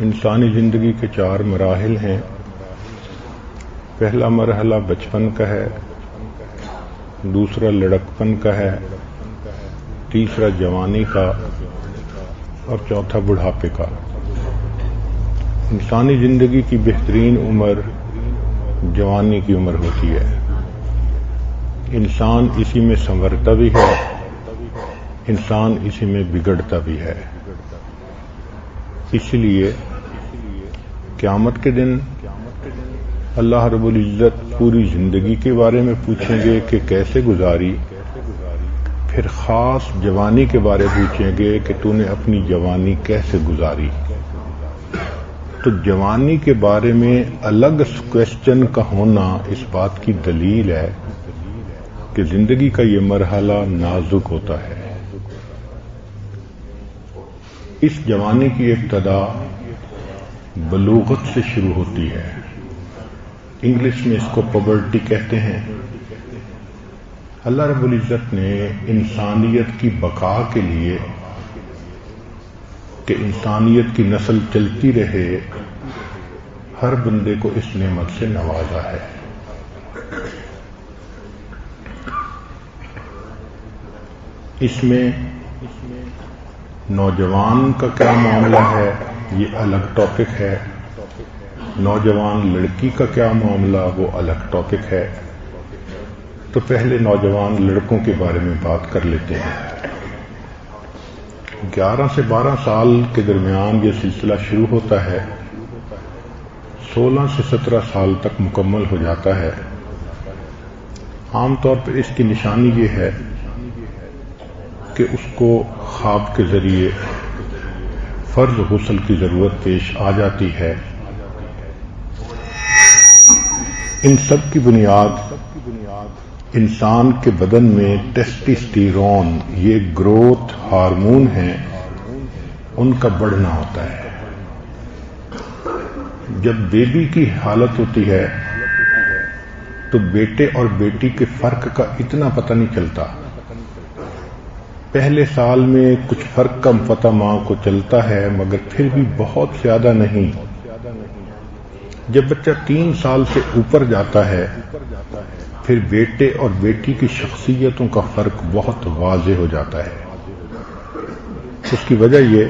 انسانی زندگی کے 4 مراحل ہیں۔ پہلا مرحلہ بچپن کا ہے، دوسرا لڑکپن کا ہے، تیسرا جوانی کا اور چوتھا بڑھاپے کا۔ انسانی زندگی کی بہترین عمر جوانی کی عمر ہوتی ہے۔ انسان اسی میں سنورتا بھی ہے، انسان اسی میں بگڑتا بھی ہے۔ اس لیے قیامت کے دن اللہ رب العزت پوری زندگی کے بارے میں پوچھیں گے کہ کیسے گزاری، پھر خاص جوانی کے بارے پوچھیں گے کہ تو نے اپنی جوانی کیسے گزاری۔ تو جوانی کے بارے میں الگ کویسچن کا ہونا اس بات کی دلیل ہے کہ زندگی کا یہ مرحلہ نازک ہوتا ہے۔ اس جوانی کی ابتدا بلوغت سے شروع ہوتی ہے۔ انگلش میں اس کو پبرٹی کہتے ہیں۔ اللہ رب العزت نے انسانیت کی بقا کے لیے کہ انسانیت کی نسل چلتی رہے، ہر بندے کو اس نعمت سے نوازا ہے۔ اس میں نوجوان کا کیا معاملہ ہے یہ الگ ٹاپک ہے، نوجوان لڑکی کا کیا معاملہ وہ الگ ٹاپک ہے۔ تو پہلے نوجوان لڑکوں کے بارے میں بات کر لیتے ہیں۔ 11 سے 12 سال کے درمیان یہ سلسلہ شروع ہوتا ہے، 16 سے 17 سال تک مکمل ہو جاتا ہے۔ عام طور پر اس کی نشانی یہ ہے کہ اس کو خواب کے ذریعے فرض غسل کی ضرورت پیش آ جاتی ہے۔ ان سب کی بنیاد انسان کے بدن میں ٹیسٹوسٹیرون، یہ گروتھ ہارمون ہیں، ان کا بڑھنا ہوتا ہے۔ جب بیبی کی حالت ہوتی ہے تو بیٹے اور بیٹی کے فرق کا اتنا پتہ نہیں چلتا۔ پہلے سال میں کچھ فرق کم پتہ ماں کو چلتا ہے، مگر پھر بھی بہت زیادہ نہیں۔ جب بچہ 3 سال سے اوپر جاتا ہے پھر بیٹے اور بیٹی کی شخصیتوں کا فرق بہت واضح ہو جاتا ہے۔ اس کی وجہ یہ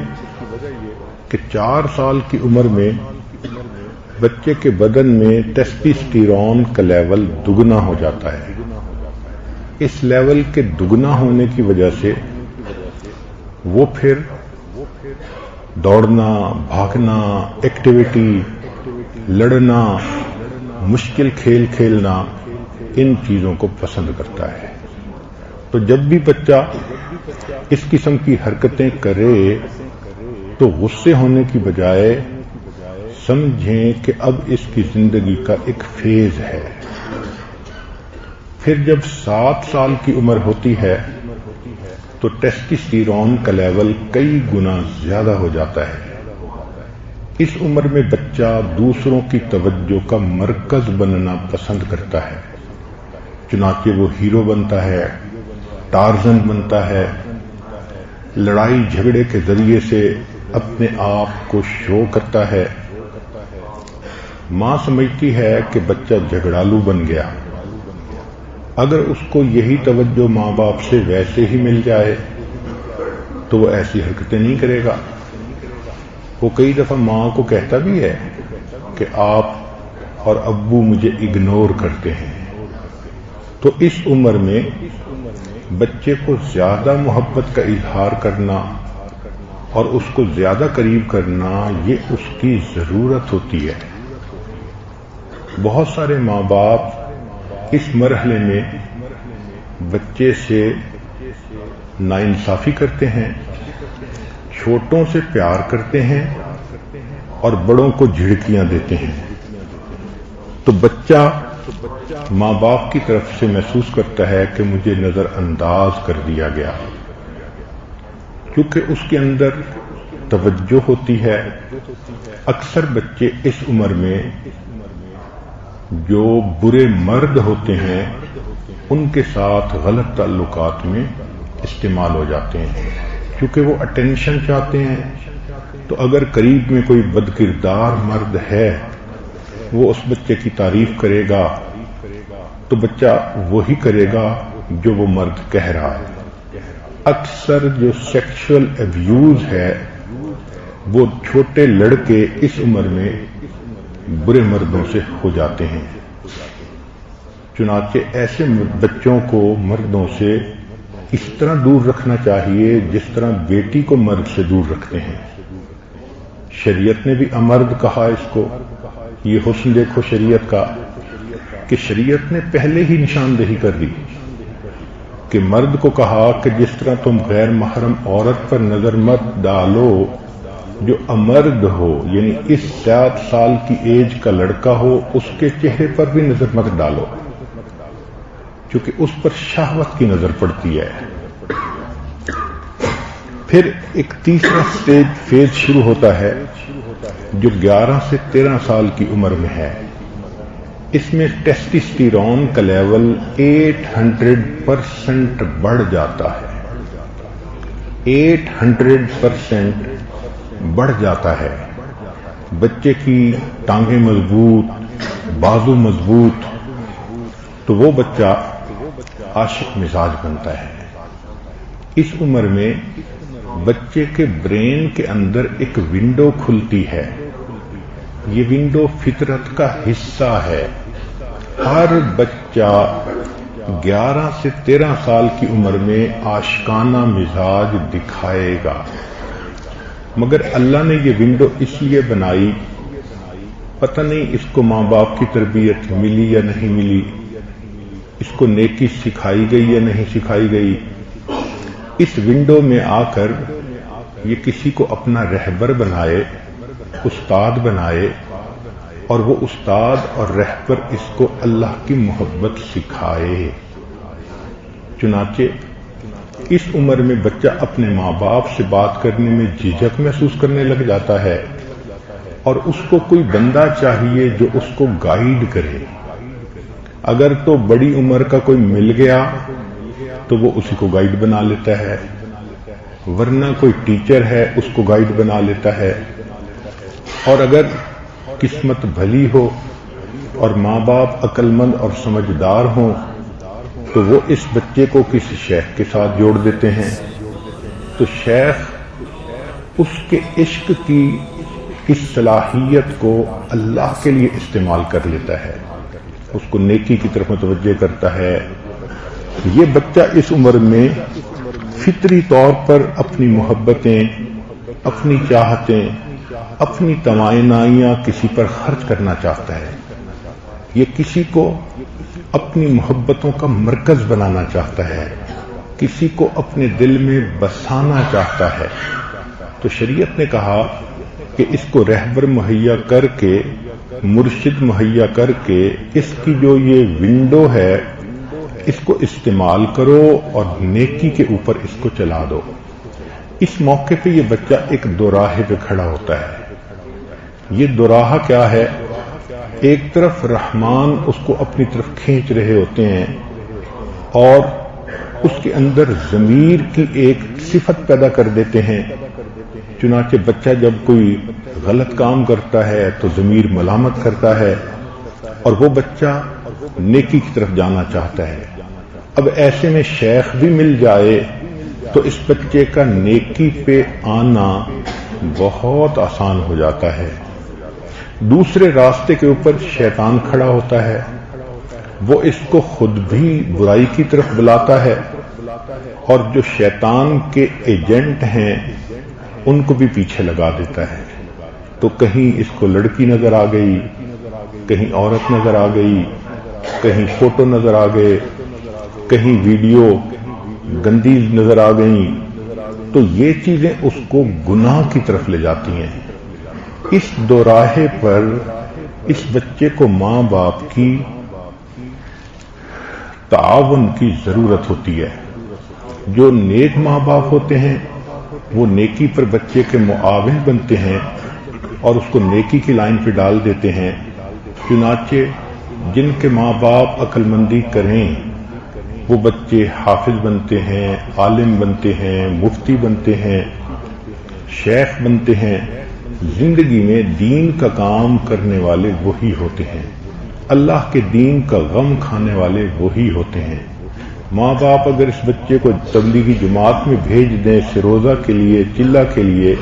کہ 4 سال کی عمر میں بچے کے بدن میں ٹیسٹوسٹیرون کا لیول دگنا ہو جاتا ہے۔ اس لیول کے دگنا ہونے کی وجہ سے وہ پھر دوڑنا، بھاگنا، ایکٹیویٹی، لڑنا، مشکل کھیل کھیلنا، ان چیزوں کو پسند کرتا ہے۔ تو جب بھی بچہ اس قسم کی حرکتیں کرے تو غصے ہونے کی بجائے سمجھیں کہ اب اس کی زندگی کا ایک فیز ہے۔ پھر جب 7 سال کی عمر ہوتی ہے تو ٹیسٹوسٹیرون کا لیول کئی گنا زیادہ ہو جاتا ہے۔ اس عمر میں بچہ دوسروں کی توجہ کا مرکز بننا پسند کرتا ہے، چنانچہ وہ ہیرو بنتا ہے، ٹارزن بنتا ہے، لڑائی جھگڑے کے ذریعے سے اپنے آپ کو شو کرتا ہے۔ ماں سمجھتی ہے کہ بچہ جھگڑالو بن گیا۔ اگر اس کو یہی توجہ ماں باپ سے ویسے ہی مل جائے تو وہ ایسی حرکتیں نہیں کرے گا۔ وہ کئی دفعہ ماں کو کہتا بھی ہے کہ آپ اور ابو مجھے اگنور کرتے ہیں۔ تو اس عمر میں بچے کو زیادہ محبت کا اظہار کرنا اور اس کو زیادہ قریب کرنا یہ اس کی ضرورت ہوتی ہے۔ بہت سارے ماں باپ اس مرحلے میں بچے سے ناانصافی کرتے ہیں، چھوٹوں سے پیار کرتے ہیں اور بڑوں کو جھڑکیاں دیتے ہیں۔ تو بچہ ماں باپ کی طرف سے محسوس کرتا ہے کہ مجھے نظر انداز کر دیا گیا، کیونکہ اس کے اندر توجہ ہوتی ہے۔ اکثر بچے اس عمر میں جو برے مرد ہوتے ہیں ان کے ساتھ غلط تعلقات میں استعمال ہو جاتے ہیں، کیونکہ وہ اٹینشن چاہتے ہیں تو اگر قریب میں کوئی بدکردار مرد ہے وہ اس بچے کی تعریف کرے گا تو بچہ وہی کرے گا جو وہ مرد کہہ رہا ہے۔ اکثر جو سیکشل ایبیوز ہے وہ چھوٹے لڑکے اس عمر میں برے مردوں سے ہو جاتے ہیں، چنانچہ ایسے بچوں کو مردوں سے اس طرح دور رکھنا چاہیے جس طرح بیٹی کو مرد سے دور رکھتے ہیں۔ شریعت نے بھی امرد کہا اس کو۔ یہ حسن دیکھو شریعت کا کہ شریعت نے پہلے ہی نشاندہی کر دی کہ مرد کو کہا کہ جس طرح تم غیر محرم عورت پر نظر مت ڈالو، جو امرد ہو یعنی اس 7 سال کی ایج کا لڑکا ہو اس کے چہرے پر بھی نظر مت ڈالو، کیونکہ اس پر شہوت کی نظر پڑتی ہے۔ پھر ایک تیسرا فیز شروع ہوتا ہے جو 11 سے 13 سال کی عمر میں ہے۔ اس میں ٹیسٹسٹیرون کا لیول 800% بڑھ جاتا ہے، 800% بڑھ جاتا ہے۔ بچے کی ٹانگیں مضبوط، بازو مضبوط، تو وہ بچہ عاشق مزاج بنتا ہے۔ اس عمر میں بچے کے برین کے اندر ایک ونڈو کھلتی ہے، یہ ونڈو فطرت کا حصہ ہے۔ ہر بچہ 11 سے 13 سال کی عمر میں عاشقانہ مزاج دکھائے گا، مگر اللہ نے یہ ونڈو اس لیے بنائی، پتہ نہیں اس کو ماں باپ کی تربیت ملی یا نہیں ملی، اس کو نیکی سکھائی گئی یا نہیں سکھائی گئی۔ اس ونڈو میں آ کر یہ کسی کو اپنا رہبر بنائے، استاد بنائے، اور وہ استاد اور رہبر اس کو اللہ کی محبت سکھائے۔ چنانچہ اس عمر میں بچہ اپنے ماں باپ سے بات کرنے میں جھجک محسوس کرنے لگ جاتا ہے، اور اس کو کوئی بندہ چاہیے جو اس کو گائیڈ کرے۔ اگر تو بڑی عمر کا کوئی مل گیا تو وہ اسی کو گائیڈ بنا لیتا ہے، ورنہ کوئی ٹیچر ہے اس کو گائیڈ بنا لیتا ہے، اور اگر قسمت بھلی ہو اور ماں باپ عقل مند اور سمجھدار ہوں تو وہ اس بچے کو کسی شیخ کے ساتھ جوڑ دیتے ہیں، تو شیخ اس کے عشق کی اس صلاحیت کو اللہ کے لیے استعمال کر لیتا ہے، اس کو نیکی کی طرف متوجہ کرتا ہے۔ یہ بچہ اس عمر میں فطری طور پر اپنی محبتیں، اپنی چاہتیں، اپنی توانائیاں کسی پر خرچ کرنا چاہتا ہے، یہ کسی کو اپنی محبتوں کا مرکز بنانا چاہتا ہے، کسی کو اپنے دل میں بسانا چاہتا ہے۔ تو شریعت نے کہا کہ اس کو رہبر مہیا کر کے، مرشد مہیا کر کے، اس کی جو یہ ونڈو ہے اس کو استعمال کرو اور نیکی کے اوپر اس کو چلا دو۔ اس موقع پہ یہ بچہ ایک دوراہے پہ کھڑا ہوتا ہے۔ یہ دوراہا کیا ہے؟ ایک طرف رحمان اس کو اپنی طرف کھینچ رہے ہوتے ہیں اور اس کے اندر ضمیر کی ایک صفت پیدا کر دیتے ہیں، چنانچہ بچہ جب کوئی غلط کام کرتا ہے تو ضمیر ملامت کرتا ہے اور وہ بچہ نیکی کی طرف جانا چاہتا ہے۔ اب ایسے میں شیخ بھی مل جائے تو اس بچے کا نیکی پہ آنا بہت آسان ہو جاتا ہے۔ دوسرے راستے کے اوپر شیطان کھڑا ہوتا ہے، وہ اس کو خود بھی برائی کی طرف بلاتا ہے، اور جو شیطان کے ایجنٹ ہیں ان کو بھی پیچھے لگا دیتا ہے۔ تو کہیں اس کو لڑکی نظر آ گئی، کہیں عورت نظر آ گئی، کہیں فوٹو نظر آ گئے، کہیں ویڈیو گندی نظر آ گئیں، تو یہ چیزیں اس کو گناہ کی طرف لے جاتی ہیں۔ اس دوراہے پر اس بچے کو ماں باپ کی تعاون کی ضرورت ہوتی ہے۔ جو نیک ماں باپ ہوتے ہیں وہ نیکی پر بچے کے معاون بنتے ہیں اور اس کو نیکی کی لائن پہ ڈال دیتے ہیں۔ چنانچہ جن کے ماں باپ عقل مندی کریں وہ بچے حافظ بنتے ہیں، عالم بنتے ہیں، مفتی بنتے ہیں، شیخ بنتے ہیں۔ زندگی میں دین کا کام کرنے والے وہی ہوتے ہیں، اللہ کے دین کا غم کھانے والے وہی ہوتے ہیں۔ ماں باپ اگر اس بچے کو تبلیغی جماعت میں بھیج دیں سروزہ کے لیے، چلہ کے لیے،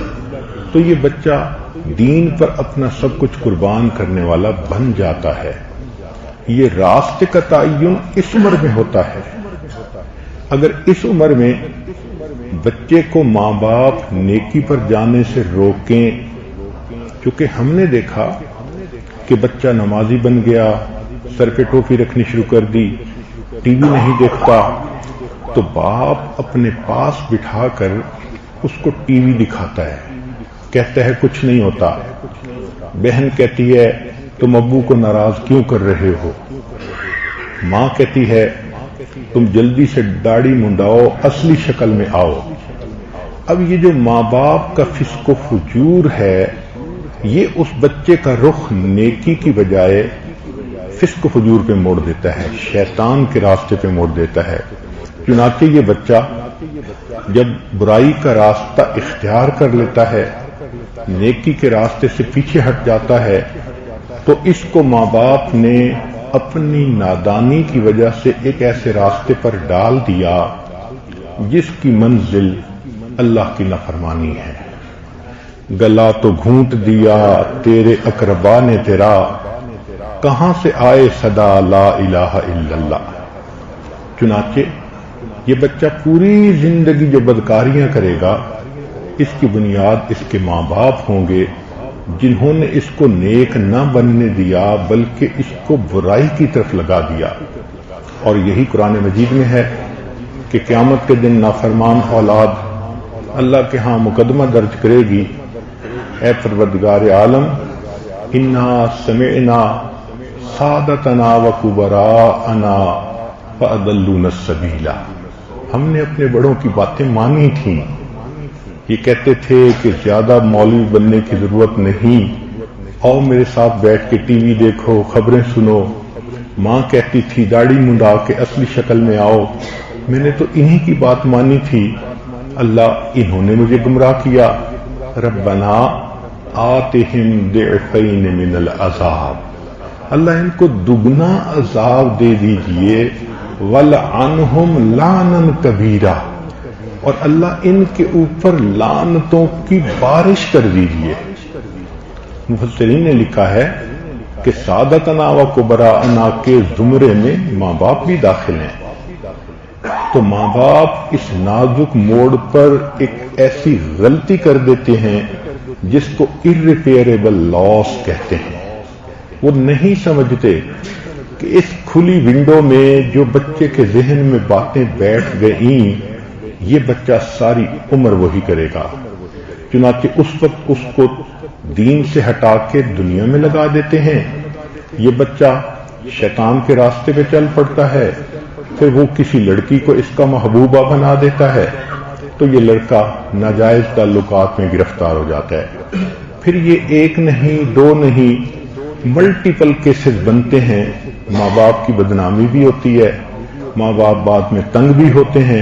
تو یہ بچہ دین پر اپنا سب کچھ قربان کرنے والا بن جاتا ہے۔ یہ راستے کا تعین اس عمر میں ہوتا ہے۔ اگر اس عمر میں بچے کو ماں باپ نیکی پر جانے سے روکیں، چونکہ ہم نے دیکھا کہ بچہ نمازی بن گیا، سر پہ ٹوپی رکھنی شروع کر دی، ٹی وی نہیں دیکھتا، تو باپ اپنے پاس بٹھا کر اس کو ٹی وی دکھاتا ہے، کہتا ہے کچھ نہیں ہوتا۔ بہن کہتی ہے تم ابو کو ناراض کیوں کر رہے ہو؟ ماں کہتی ہے تم جلدی سے داڑھی منڈاؤ، اصلی شکل میں آؤ۔ اب یہ جو ماں باپ کا فسق و فجور ہے، یہ اس بچے کا رخ نیکی کی بجائے فسق و فجور پہ موڑ دیتا ہے، شیطان کے راستے پہ موڑ دیتا ہے۔ چنانچہ یہ بچہ جب برائی کا راستہ اختیار کر لیتا ہے، نیکی کے راستے سے پیچھے ہٹ جاتا ہے، تو اس کو ماں باپ نے اپنی نادانی کی وجہ سے ایک ایسے راستے پر ڈال دیا جس کی منزل اللہ کی نافرمانی ہے۔ گلا تو گھونٹ دیا تیرے اقربا نے تیرا، کہاں سے آئے صدا لا الہ الا اللہ۔ چنانچہ یہ بچہ پوری زندگی جو بدکاریاں کرے گا، اس کی بنیاد اس کے ماں باپ ہوں گے، جنہوں نے اس کو نیک نہ بننے دیا بلکہ اس کو برائی کی طرف لگا دیا۔ اور یہی قرآن مجید میں ہے کہ قیامت کے دن نافرمان اولاد اللہ کے ہاں مقدمہ درج کرے گی، اے پروردگار عالم، انا سمعنا سادتنا وکبراءنا فاضلونا السبیل، ہم نے اپنے بڑوں کی باتیں مانی تھیں۔ یہ کہتے تھے کہ زیادہ مولوی بننے کی ضرورت نہیں، آؤ میرے ساتھ بیٹھ کے ٹی وی دیکھو، خبریں سنو۔ ماں کہتی تھی داڑھی منڈا کے اصلی شکل میں آؤ، میں نے تو انہی کی بات مانی تھی، اللہ انہوں نے مجھے گمراہ کیا۔ ربنا آتہم ضعفین من العذاب، اللہ ان کو دگنا عذاب دے دیجئے، ولعنہم لعنا کبیرا، اور اللہ ان کے اوپر لعنتوں کی بارش کر دیجئے۔ مفسرین نے لکھا ہے کہ سادتنا و کبراءنا کے زمرے میں ماں باپ بھی داخل ہیں۔ تو ماں باپ اس نازک موڑ پر ایک ایسی غلطی کر دیتے ہیں جس کو irreparable loss کہتے ہیں۔ وہ نہیں سمجھتے کہ اس کھلی ونڈو میں جو بچے کے ذہن میں باتیں بیٹھ گئیں، یہ بچہ ساری عمر وہی کرے گا۔ چنانچہ اس وقت اس کو دین سے ہٹا کے دنیا میں لگا دیتے ہیں۔ یہ بچہ شیطان کے راستے پہ چل پڑتا ہے، پھر وہ کسی لڑکی کو اس کا محبوبہ بنا دیتا ہے، تو یہ لڑکا ناجائز تعلقات میں گرفتار ہو جاتا ہے۔ پھر یہ ایک نہیں، دو نہیں، ملٹیپل کیسز بنتے ہیں۔ ماں باپ کی بدنامی بھی ہوتی ہے، ماں باپ بعد میں تنگ بھی ہوتے ہیں،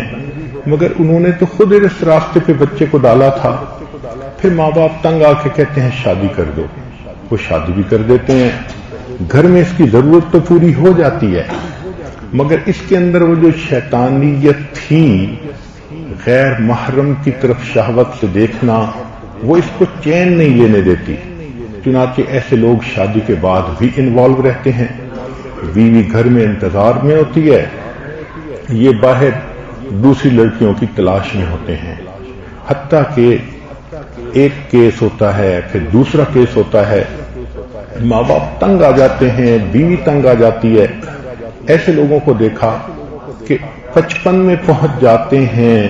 مگر انہوں نے تو خود اس راستے پہ بچے کو ڈالا تھا۔ پھر ماں باپ تنگ آ کے کہتے ہیں شادی کر دو، وہ شادی بھی کر دیتے ہیں۔ گھر میں اس کی ضرورت تو پوری ہو جاتی ہے، مگر اس کے اندر وہ جو شیطانیت تھی، غیر محرم کی طرف شہوت سے دیکھنا، وہ اس کو چین نہیں لینے دیتی۔ چنانچہ ایسے لوگ شادی کے بعد بھی انوالو رہتے ہیں، بیوی گھر میں انتظار میں ہوتی ہے، یہ باہر دوسری لڑکیوں کی تلاش میں ہوتے ہیں۔ حتیٰ کہ ایک کیس ہوتا ہے، پھر دوسرا کیس ہوتا ہے، ماں باپ تنگ آ جاتے ہیں، بیوی تنگ آ جاتی ہے۔ ایسے لوگوں کو دیکھا کہ 55 میں پہنچ جاتے ہیں،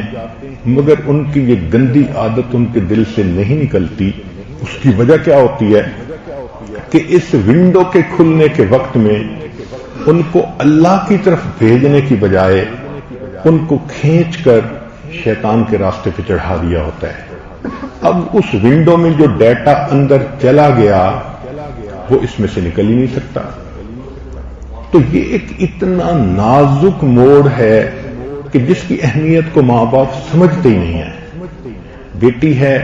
مگر ان کی یہ گندی عادت ان کے دل سے نہیں نکلتی۔ اس کی وجہ کیا ہوتی ہے کہ اس ونڈو کے کھلنے کے وقت میں ان کو اللہ کی طرف بھیجنے کی بجائے ان کو کھینچ کر شیطان کے راستے پہ چڑھا دیا ہوتا ہے۔ اب اس ونڈو میں جو ڈیٹا اندر چلا گیا وہ اس میں سے نکل ہی نہیں سکتا۔ تو یہ ایک اتنا نازک موڑ ہے کہ جس کی اہمیت کو ماں باپ سمجھتے ہی نہیں ہیں۔ بیٹی ہے،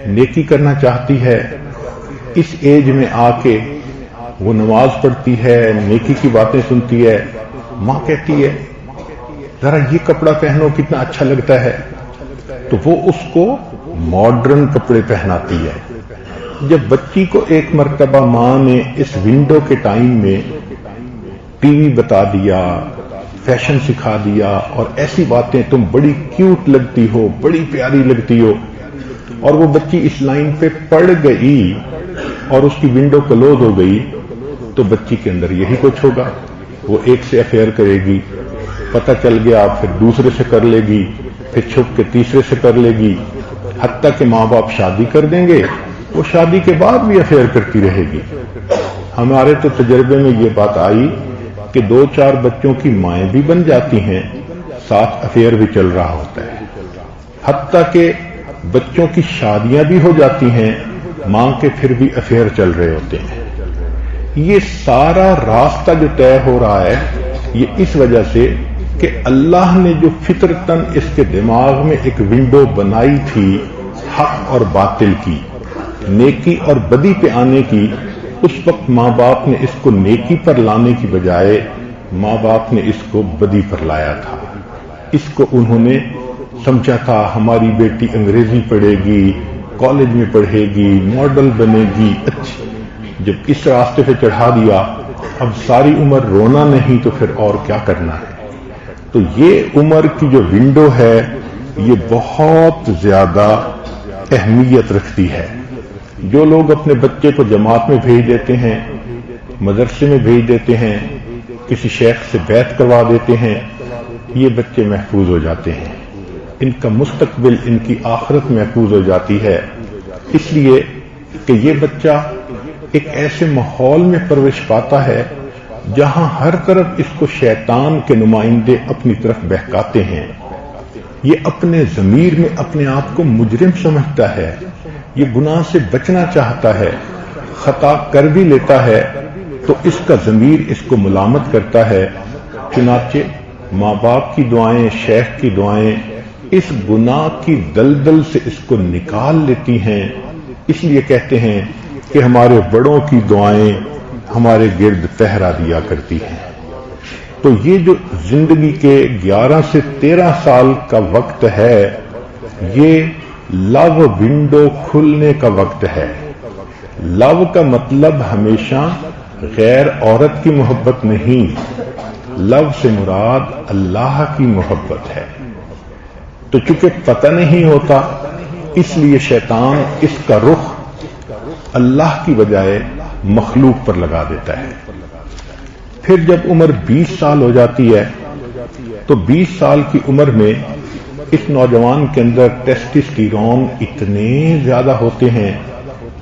نیکی کرنا چاہتی ہے، اس ایج میں آ کے وہ نماز پڑھتی ہے، نیکی کی باتیں سنتی ہے، ماں کہتی ہے ذرا یہ کپڑا پہنو کتنا اچھا لگتا ہے، تو وہ اس کو ماڈرن کپڑے پہناتی ہے۔ جب بچی کو ایک مرتبہ ماں نے اس ونڈو کے ٹائم میں ٹی وی بتا دیا، فیشن سکھا دیا اور ایسی باتیں، تم بڑی کیوٹ لگتی ہو، بڑی پیاری لگتی ہو، اور وہ بچی اس لائن پہ پڑ گئی اور اس کی ونڈو کلوز ہو گئی، تو بچی کے اندر یہی کچھ ہوگا، وہ ایک سے افیئر کرے گی، پتہ چل گیا پھر دوسرے سے کر لے گی، پھر چھپ کے تیسرے سے کر لے گی، حتیٰ کہ ماں باپ شادی کر دیں گے، وہ شادی کے بعد بھی افیئر کرتی رہے گی۔ ہمارے تو تجربے میں یہ بات آئی کہ 2-4 بچوں کی مائیں بھی بن جاتی ہیں، ساتھ افیئر بھی چل رہا ہوتا ہے، حتیٰ کہ بچوں کی شادیاں بھی ہو جاتی ہیں، ماں کے پھر بھی افیئر چل رہے ہوتے ہیں۔ یہ سارا راستہ جو طے ہو رہا ہے یہ اس وجہ سے کہ اللہ نے جو فطرتاً اس کے دماغ میں ایک ونڈو بنائی تھی حق اور باطل کی، نیکی اور بدی پہ آنے کی، اس وقت ماں باپ نے اس کو نیکی پر لانے کی بجائے ماں باپ نے اس کو بدی پر لایا تھا۔ اس کو انہوں نے سمجھا تھا ہماری بیٹی انگریزی پڑھے گی، کالج میں پڑھے گی، ماڈل بنے گی، اچھی، جب اس راستے پہ چڑھا دیا اب ساری عمر رونا نہیں تو پھر اور کیا کرنا ہے۔ تو یہ عمر کی جو ونڈو ہے یہ بہت زیادہ اہمیت رکھتی ہے۔ جو لوگ اپنے بچے کو جماعت میں بھیج دیتے ہیں، مدرسے میں بھیج دیتے ہیں، کسی شیخ سے بیعت کروا دیتے ہیں، یہ بچے محفوظ ہو جاتے ہیں، ان کا مستقبل، ان کی آخرت محفوظ ہو جاتی ہے، اس لیے کہ یہ بچہ ایک ایسے ماحول میں پرورش پاتا ہے جہاں ہر طرف اس کو شیطان کے نمائندے اپنی طرف بہکاتے ہیں۔ یہ اپنے ضمیر میں اپنے آپ کو مجرم سمجھتا ہے، یہ گناہ سے بچنا چاہتا ہے، خطا کر بھی لیتا ہے تو اس کا ضمیر اس کو ملامت کرتا ہے، چنانچہ ماں باپ کی دعائیں، شیخ کی دعائیں اس گناہ کی دلدل سے اس کو نکال لیتی ہیں۔ اس لیے کہتے ہیں کہ ہمارے بڑوں کی دعائیں ہمارے گرد پہرا دیا کرتی ہیں۔ تو یہ جو زندگی کے 11 سے 13 سال کا وقت ہے یہ لو ونڈو کھلنے کا وقت ہے۔ لو کا مطلب ہمیشہ غیر عورت کی محبت نہیں، لو سے مراد اللہ کی محبت ہے۔ تو چونکہ پتہ نہیں ہوتا اس لیے شیطان اس کا رخ اللہ کی بجائے مخلوق پر لگا دیتا ہے۔ پھر جب عمر 20 سال ہو جاتی ہے تو 20 سال کی عمر میں اس نوجوان کے اندر ٹیسٹسٹیرون اتنے زیادہ ہوتے ہیں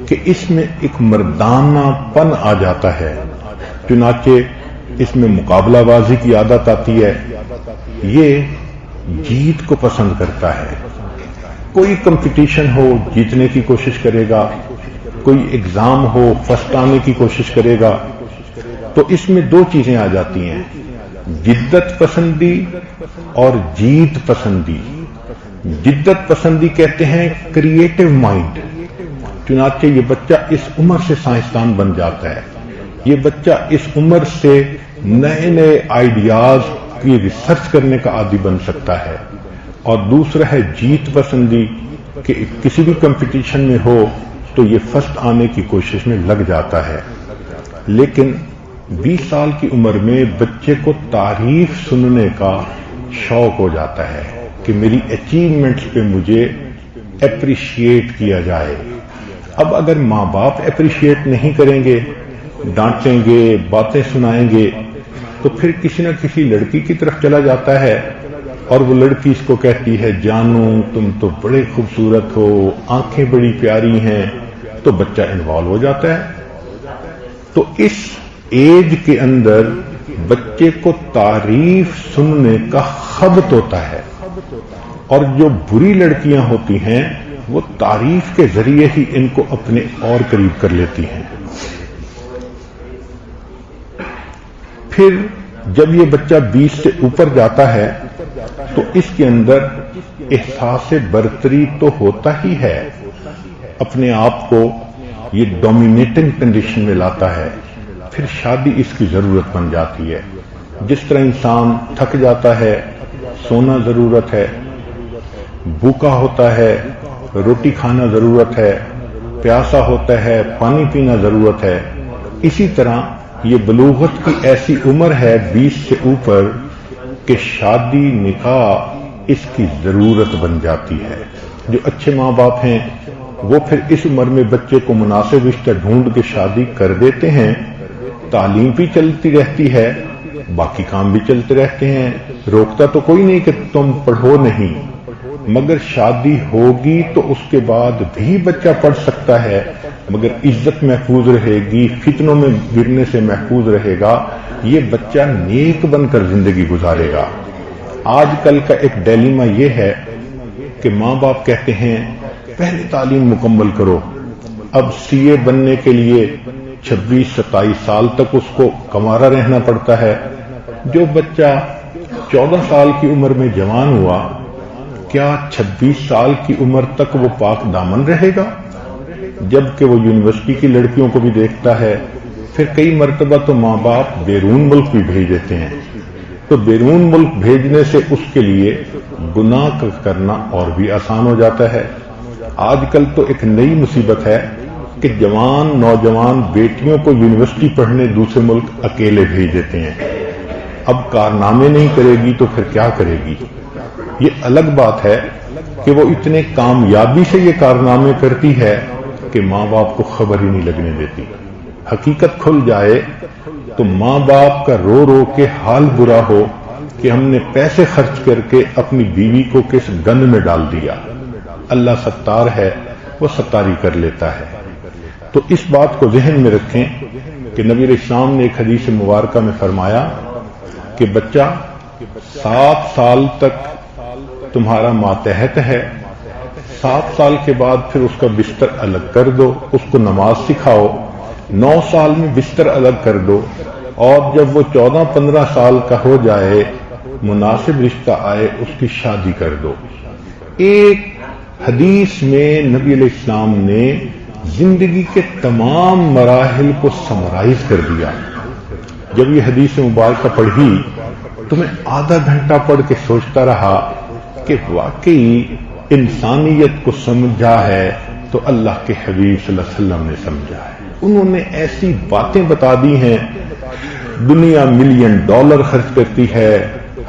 کہ اس میں ایک مردانہ پن آ جاتا ہے، چنانچہ اس میں مقابلہ بازی کی عادت آتی ہے، یہ جیت کو پسند کرتا ہے، کوئی کمپٹیشن ہو جیتنے کی کوشش کرے گا، کوئی ایگزام ہو فرسٹ آنے کی کوشش کرے گا۔ تو اس میں 2 چیزیں آ جاتی ہیں، جدت پسندی اور جیت پسندی۔ جدت پسندی کہتے ہیں کریٹو مائنڈ، چنانچہ یہ بچہ اس عمر سے سائنسدان بن جاتا ہے، یہ بچہ اس عمر سے نئے نئے آئیڈیاز کی ریسرچ کرنے کا عادی بن سکتا ہے۔ اور دوسرا ہے جیت پسندی کہ کسی بھی کمپٹیشن میں ہو تو یہ فرسٹ آنے کی کوشش میں لگ جاتا ہے۔ لیکن 20 سال کی عمر میں بچے کو تعریف سننے کا شوق ہو جاتا ہے کہ میری اچیومنٹس پہ مجھے اپریشیٹ کیا جائے۔ اب اگر ماں باپ اپریشیٹ نہیں کریں گے، ڈانٹیں گے، باتیں سنائیں گے، تو پھر کسی نہ کسی لڑکی کی طرف چلا جاتا ہے اور وہ لڑکی اس کو کہتی ہے جانو تم تو بڑے خوبصورت ہو، آنکھیں بڑی پیاری ہیں، تو بچہ انوالو ہو جاتا ہے۔ تو اس ایج کے اندر بچے کو تعریف سننے کا خبط ہوتا ہے، اور جو بری لڑکیاں ہوتی ہیں وہ تعریف کے ذریعے ہی ان کو اپنے اور قریب کر لیتی ہیں۔ پھر جب یہ بچہ 20 سے اوپر جاتا ہے تو اس کے اندر احساس برتری تو ہوتا ہی ہے، اپنے آپ کو یہ ڈومینیٹنگ کنڈیشن میں لاتا ہے، پھر شادی اس کی ضرورت بن جاتی ہے۔ جس طرح انسان تھک جاتا ہے، سونا ضرورت ہے، بھوکا ہوتا ہے، روٹی کھانا ضرورت ہے، پیاسا ہوتا ہے، پانی پینا ضرورت ہے، اسی طرح یہ بلوغت کی ایسی عمر ہے 20 سے اوپر کہ شادی نکاح اس کی ضرورت بن جاتی ہے۔ جو اچھے ماں باپ ہیں وہ پھر اس عمر میں بچے کو مناسب رشتہ ڈھونڈ کے شادی کر دیتے ہیں، تعلیم بھی چلتی رہتی ہے، باقی کام بھی چلتے رہتے ہیں، روکتا تو کوئی نہیں کہ تم پڑھو نہیں، مگر شادی ہوگی تو اس کے بعد بھی بچہ پڑھ سکتا ہے، مگر عزت محفوظ رہے گی، فتنوں میں گرنے سے محفوظ رہے گا، یہ بچہ نیک بن کر زندگی گزارے گا۔ آج کل کا ایک ڈیلیما یہ ہے کہ ماں باپ کہتے ہیں پہلے تعلیم مکمل کرو، اب سی اے بننے کے لیے 26-27 سال تک اس کو کنوارا رہنا پڑتا ہے۔ جو بچہ 14 سال کی عمر میں جوان ہوا، کیا 26 سال کی عمر تک وہ پاک دامن رہے گا؟ جبکہ وہ یونیورسٹی کی لڑکیوں کو بھی دیکھتا ہے، پھر کئی مرتبہ تو ماں باپ بیرون ملک بھی بھیج دیتے ہیں، تو بیرون ملک بھیجنے سے اس کے لیے گناہ کرنا اور بھی آسان ہو جاتا ہے۔ آج کل تو ایک نئی مصیبت ہے کہ جوان نوجوان بیٹیوں کو یونیورسٹی پڑھنے دوسرے ملک اکیلے بھیج دیتے ہیں۔ اب کارنامے نہیں کرے گی تو پھر کیا کرے گی؟ یہ الگ بات ہے کہ وہ اتنے کامیابی سے یہ کارنامے کرتی ہے کہ ماں باپ کو خبر ہی نہیں لگنے دیتی۔ حقیقت کھل جائے تو ماں باپ کا رو رو کے حال برا ہو کہ ہم نے پیسے خرچ کر کے اپنی بیوی کو کس گند میں ڈال دیا۔ اللہ ستار ہے، وہ ستاری کر لیتا ہے۔ تو اس بات کو ذہن میں رکھیں کہ نبی علیہ السلام نے ایک حدیث مبارکہ میں فرمایا کہ بچہ 7 سال تک تمہارا ماتحت ہے، 7 سال کے بعد پھر اس کا بستر الگ کر دو، اس کو نماز سکھاؤ، 9 سال میں بستر الگ کر دو، اور جب وہ 14-15 سال کا ہو جائے، مناسب رشتہ آئے، اس کی شادی کر دو۔ ایک حدیث میں نبی علیہ السلام نے زندگی کے تمام مراحل کو سمرائز کر دیا۔ جب یہ حدیث مبارکہ پڑھی تو میں آدھا گھنٹہ پڑھ کے سوچتا رہا کہ واقعی انسانیت کو سمجھا ہے تو اللہ کے حبیب صلی اللہ علیہ وسلم نے سمجھا ہے۔ انہوں نے ایسی باتیں بتا دی ہیں، دنیا $1,000,000 خرچ کرتی ہے،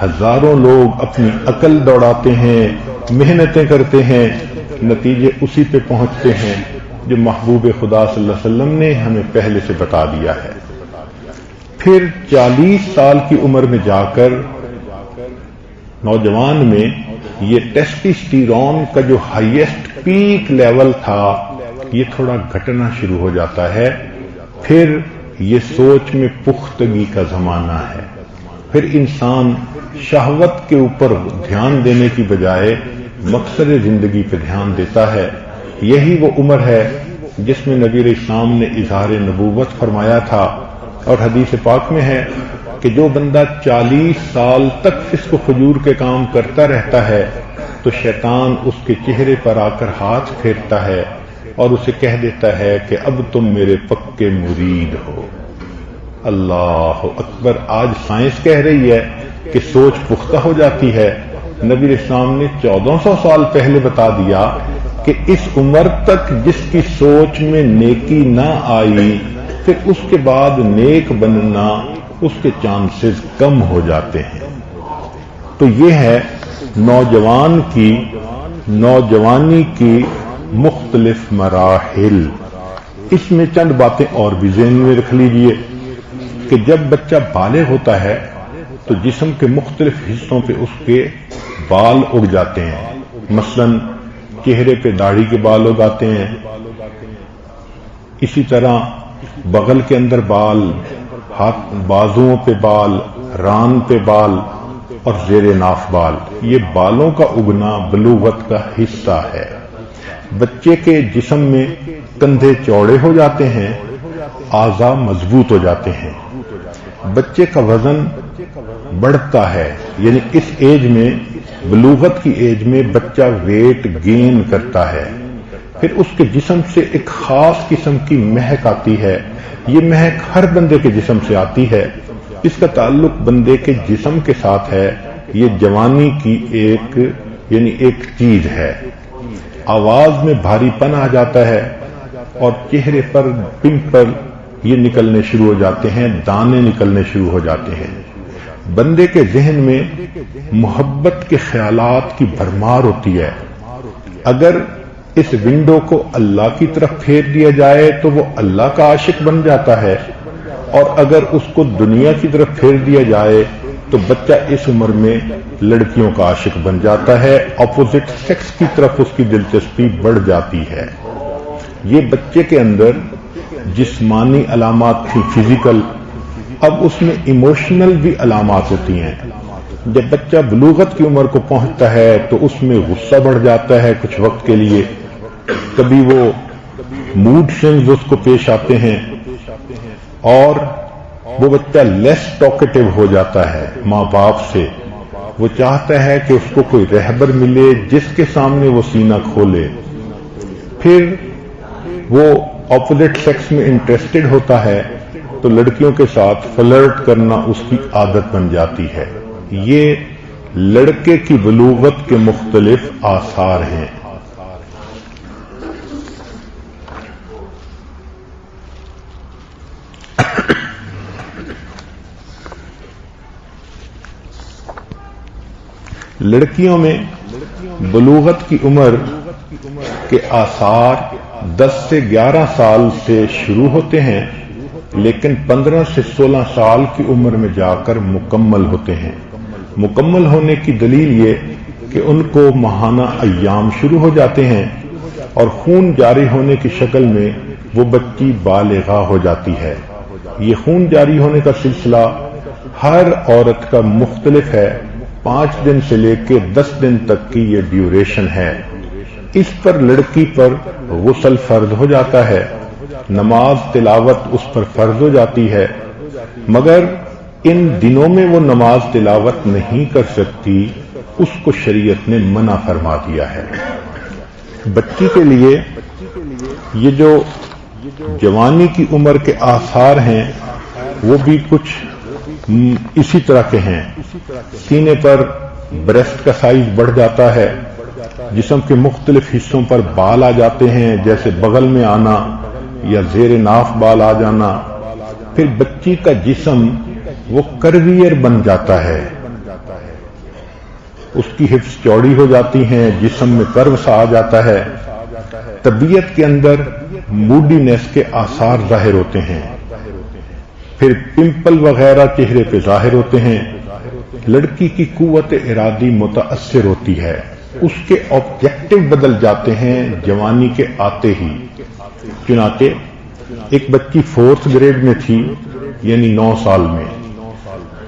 ہزاروں لوگ اپنی عقل دوڑاتے ہیں، محنتیں کرتے ہیں، نتیجے اسی پہ پہنچتے ہیں جو محبوب خدا صلی اللہ علیہ وسلم نے ہمیں پہلے سے بتا دیا ہے۔ پھر 40 سال کی عمر میں جا کر نوجوان میں یہ ٹیسٹوسٹیرون کا جو ہائیسٹ پیک لیول تھا یہ تھوڑا گھٹنا شروع ہو جاتا ہے۔ پھر یہ سوچ میں پختگی کا زمانہ ہے، پھر انسان شہوت کے اوپر دھیان دینے کی بجائے مقصد زندگی پہ دھیان دیتا ہے۔ یہی وہ عمر ہے جس میں نبی علیہ السلام نے اظہار نبوت فرمایا تھا، اور حدیث پاک میں ہے کہ جو بندہ 40 سال تک فسق و فجور کے کام کرتا رہتا ہے تو شیطان اس کے چہرے پر آ کر ہاتھ پھیرتا ہے اور اسے کہہ دیتا ہے کہ اب تم میرے پکے مرید ہو۔ اللہ اکبر! آج سائنس کہہ رہی ہے کہ سوچ پختہ ہو جاتی ہے۔ نبی علیہ السلام نے 1400 سال پہلے بتا دیا کہ اس عمر تک جس کی سوچ میں نیکی نہ آئی، پھر اس کے بعد نیک بننا اس کے چانسز کم ہو جاتے ہیں۔ تو یہ ہے نوجوانی کی مختلف مراحل۔ اس میں چند باتیں اور بھی ذہن میں رکھ لیجئے کہ جب بچہ بالغ ہوتا ہے تو جسم کے مختلف حصوں پہ اس کے بال اگ جاتے ہیں۔ مثلا چہرے پہ داڑھی کے بال اگاتے ہیں، اسی طرح بغل کے اندر بال، ہاتھ بازوؤں پہ بال، ران پہ بال اور زیر ناف بال۔ یہ بالوں کا اگنا بلوغت کا حصہ ہے۔ بچے کے جسم میں کندھے چوڑے ہو جاتے ہیں، اعضاء مضبوط ہو جاتے ہیں، بچے کا وزن بڑھتا ہے، یعنی اس ایج میں، بلوغت کی ایج میں بچہ ویٹ گین کرتا ہے، پھر اس کے جسم سے ایک خاص قسم کی مہک آتی ہے. یہ مہک ہر بندے کے جسم سے آتی ہے. اس کا تعلق بندے کے جسم کے ساتھ ہے. یہ جوانی کی ایک چیز ہے. آواز میں بھاری پن آ جاتا ہے اور چہرے پر پمپل یہ نکلنے شروع ہو جاتے ہیں، دانے نکلنے شروع ہو جاتے ہیں. بندے کے ذہن میں محبت کے خیالات کی بھرمار ہوتی ہے. اگر اس ونڈو کو اللہ کی طرف پھیر دیا جائے تو وہ اللہ کا عاشق بن جاتا ہے، اور اگر اس کو دنیا کی طرف پھیر دیا جائے تو بچہ اس عمر میں لڑکیوں کا عاشق بن جاتا ہے. اپوزٹ سیکس کی طرف اس کی دلچسپی بڑھ جاتی ہے. یہ بچے کے اندر جسمانی علامات تھی، فزیکل. اب اس میں ایموشنل بھی علامات ہوتی ہیں. جب بچہ بلوغت کی عمر کو پہنچتا ہے تو اس میں غصہ بڑھ جاتا ہے کچھ وقت کے لیے. کبھی وہ موڈ سوئنگز اس کو پیش آتے ہیں اور وہ بچہ لیس ٹاکیٹو ہو جاتا ہے ماں باپ سے. وہ چاہتا ہے کہ اس کو کوئی رہبر ملے جس کے سامنے وہ سینہ کھولے. پھر وہ اپوزٹ سیکس میں انٹرسٹڈ ہوتا ہے تو لڑکیوں کے ساتھ فلرٹ کرنا اس کی عادت بن جاتی ہے. یہ لڑکے کی بلوغت کے مختلف آثار ہیں. لڑکیوں میں بلوغت کی عمر کے آثار 10 سے 11 سال سے شروع ہوتے ہیں، لیکن 15 سے 16 سال کی عمر میں جا کر مکمل ہوتے ہیں. مکمل ہونے کی دلیل یہ کہ ان کو ماہانہ ایام شروع ہو جاتے ہیں اور خون جاری ہونے کی شکل میں وہ بچی بالغہ ہو جاتی ہے. یہ خون جاری ہونے کا سلسلہ ہر عورت کا مختلف ہے. 5 دن سے لے کے 10 دن تک کی یہ ڈیوریشن ہے. اس پر لڑکی پر غسل فرض ہو جاتا ہے، نماز تلاوت اس پر فرض ہو جاتی ہے، مگر ان دنوں میں وہ نماز تلاوت نہیں کر سکتی. اس کو شریعت نے منع فرما دیا ہے. بچی کے لیے یہ جو جوانی کی عمر کے آثار ہیں وہ بھی کچھ اسی طرح کے ہیں. سینے پر بریسٹ کا سائز بڑھ جاتا ہے، جسم کے مختلف حصوں پر بال آ جاتے ہیں، جیسے بغل میں آنا یا زیر ناف بال آ جانا. پھر بچی کا جسم وہ کرویئر بن جاتا ہے، اس کی ہپس چوڑی ہو جاتی ہیں، جسم میں کرو سا آ جاتا ہے. طبیعت کے اندر موڈینس کے آثار ظاہر ہوتے ہیں. پھر پمپل وغیرہ چہرے پہ ظاہر ہوتے ہیں. لڑکی کی قوت ارادی متاثر ہوتی ہے، اس کے آبجیکٹو بدل جاتے ہیں جوانی کے آتے ہی. چنانچہ ایک بچی 4th گریڈ میں تھی، یعنی 9 سال میں،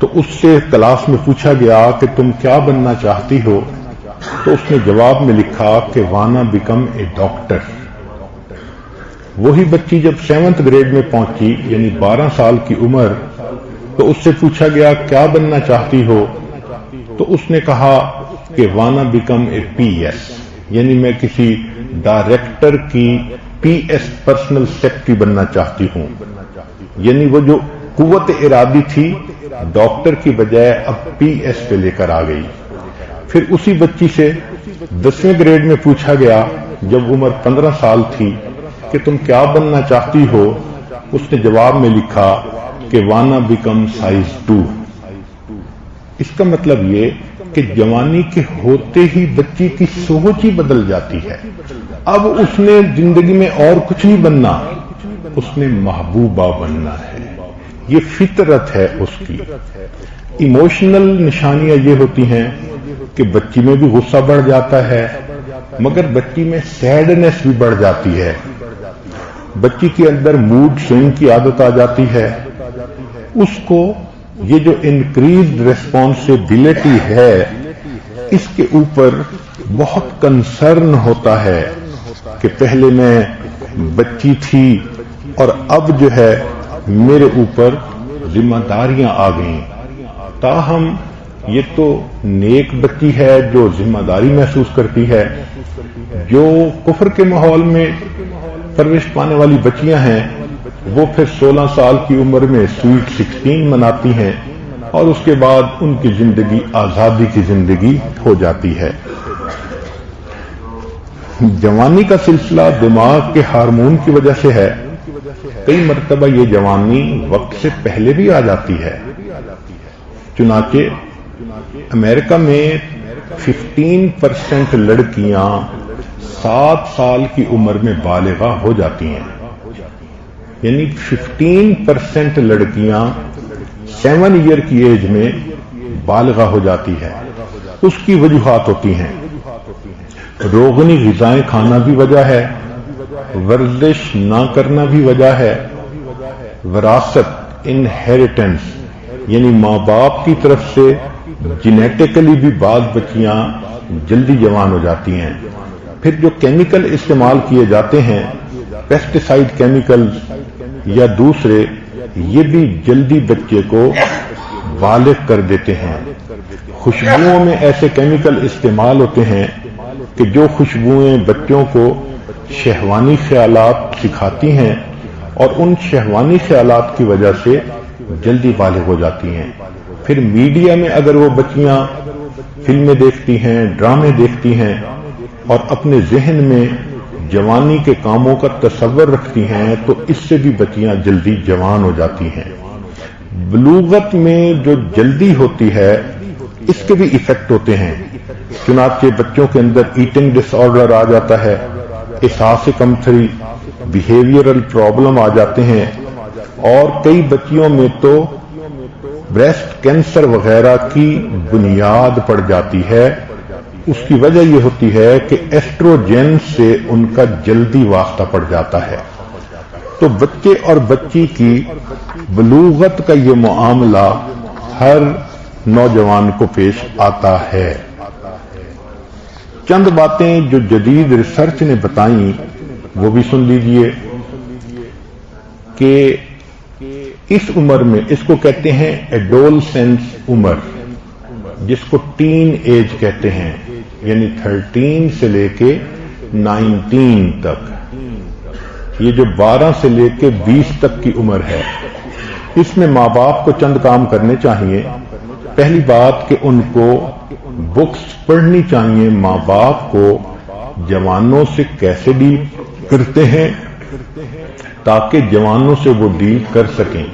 تو اس سے کلاس میں پوچھا گیا کہ تم کیا بننا چاہتی ہو، تو اس نے جواب میں لکھا کہ وانا بیکم اے ڈاکٹر. وہی بچی جب 7th گریڈ میں پہنچی، یعنی 12 سال کی عمر، تو اس سے پوچھا گیا کیا بننا چاہتی ہو، تو اس نے کہا کہ وانا بیکم اے پی ایس، یعنی میں کسی ڈائریکٹر کی پی ایس پرسنل سیکرٹری بننا چاہتی ہوں. یعنی وہ جو قوت ارادی تھی ڈاکٹر کی بجائے اب پی ایس پہ لے کر آ گئی. پھر اسی بچی سے 10ویں گریڈ میں پوچھا گیا جب عمر 15 سال تھی کہ تم کیا بننا چاہتی ہو، اس نے جواب میں لکھا کہ وانا بیکم سائز 2. اس کا مطلب یہ کہ جوانی کے ہوتے ہی بچی کی سوچ ہی بدل جاتی ہے. اب اس نے زندگی میں اور کچھ نہیں بننا، اس نے محبوبہ بننا ہے. یہ فطرت ہے اس کی. ایموشنل نشانیاں یہ ہوتی ہیں کہ بچی میں بھی غصہ بڑھ جاتا ہے، مگر بچی میں سیڈنس بھی بڑھ جاتی ہے. بچی کے اندر موڈ سوئنگ کی عادت آ جاتی ہے. اس کو یہ جو انکریزڈ ریسپانسبلٹی ہے اس کے اوپر بہت کنسرن ہوتا ہے کہ پہلے میں بچی تھی اور اب جو ہے میرے اوپر ذمہ داریاں آ گئیں. تاہم یہ تو نیک بچی ہے جو ذمہ داری محسوس کرتی ہے. جو کفر کے ماحول میں پرورش پانے والی بچیاں ہیں وہ پھر 16 سال کی عمر میں سویٹ 16 مناتی ہیں اور اس کے بعد ان کی زندگی آزادی کی زندگی ہو جاتی ہے. جوانی کا سلسلہ دماغ کے ہارمون کی وجہ سے ہے. کئی مرتبہ یہ جوانی وقت سے پہلے بھی آ جاتی ہے. چنانچہ امریکہ میں 15% لڑکیاں 7 سال کی عمر میں بالغہ ہو جاتی ہیں. یعنی 15% لڑکیاں 7 ایئر کی ایج میں بالغہ ہو جاتی ہے. اس کی وجوہات ہوتی ہیں. روغنی غذائیں کھانا بھی وجہ ہے، ورزش نہ کرنا بھی وجہ ہے، وراثت انہیریٹنس یعنی ماں باپ کی طرف سے جینیٹیکلی بھی بعض بچیاں جلدی جوان ہو جاتی ہیں. پھر جو کیمیکل استعمال کیے جاتے ہیں پیسٹیسائڈ کیمیکل یا دوسرے، یہ بھی جلدی بچے کو بالغ کر دیتے ہیں. خوشبوؤں میں ایسے کیمیکل استعمال ہوتے ہیں کہ جو خوشبوئیں بچوں کو شہوانی خیالات سکھاتی ہیں اور ان شہوانی خیالات کی وجہ سے جلدی بالغ ہو جاتی ہیں. پھر میڈیا میں اگر وہ بچیاں فلمیں دیکھتی ہیں، ڈرامے دیکھتی ہیں اور اپنے ذہن میں جوانی کے کاموں کا تصور رکھتی ہیں تو اس سے بھی بچیاں جلدی جوان ہو جاتی ہیں. بلوغت میں جو جلدی ہوتی ہے اس کے بھی ایفیکٹ ہوتے ہیں. چنانچہ بچوں کے اندر ایٹنگ ڈس آرڈر آ جاتا ہے، احساس کمتری، بیہیویئرل پرابلم آ جاتے ہیں اور کئی بچیوں میں تو بریسٹ کینسر وغیرہ کی بنیاد پڑ جاتی ہے. اس کی وجہ یہ ہوتی ہے کہ ایسٹروجن سے ان کا جلدی واسطہ پڑ جاتا ہے. تو بچے اور بچی کی بلوغت کا یہ معاملہ ہر نوجوان کو پیش آتا ہے. چند باتیں جو جدید ریسرچ نے بتائیں وہ بھی سن لیجئے کہ اس عمر میں، اس کو کہتے ہیں ایڈولسنس عمر، جس کو ٹین ایج کہتے ہیں، یعنی 13 سے لے کے 19 تک، یہ جو 12 سے لے کے 20 تک کی عمر ہے، اس میں ماں باپ کو چند کام کرنے چاہیے. پہلی بات کہ ان کو بکس پڑھنی چاہیے. ماں باپ کو جوانوں سے کیسے ڈیل کرتے ہیں تاکہ جوانوں سے وہ ڈیل کر سکیں.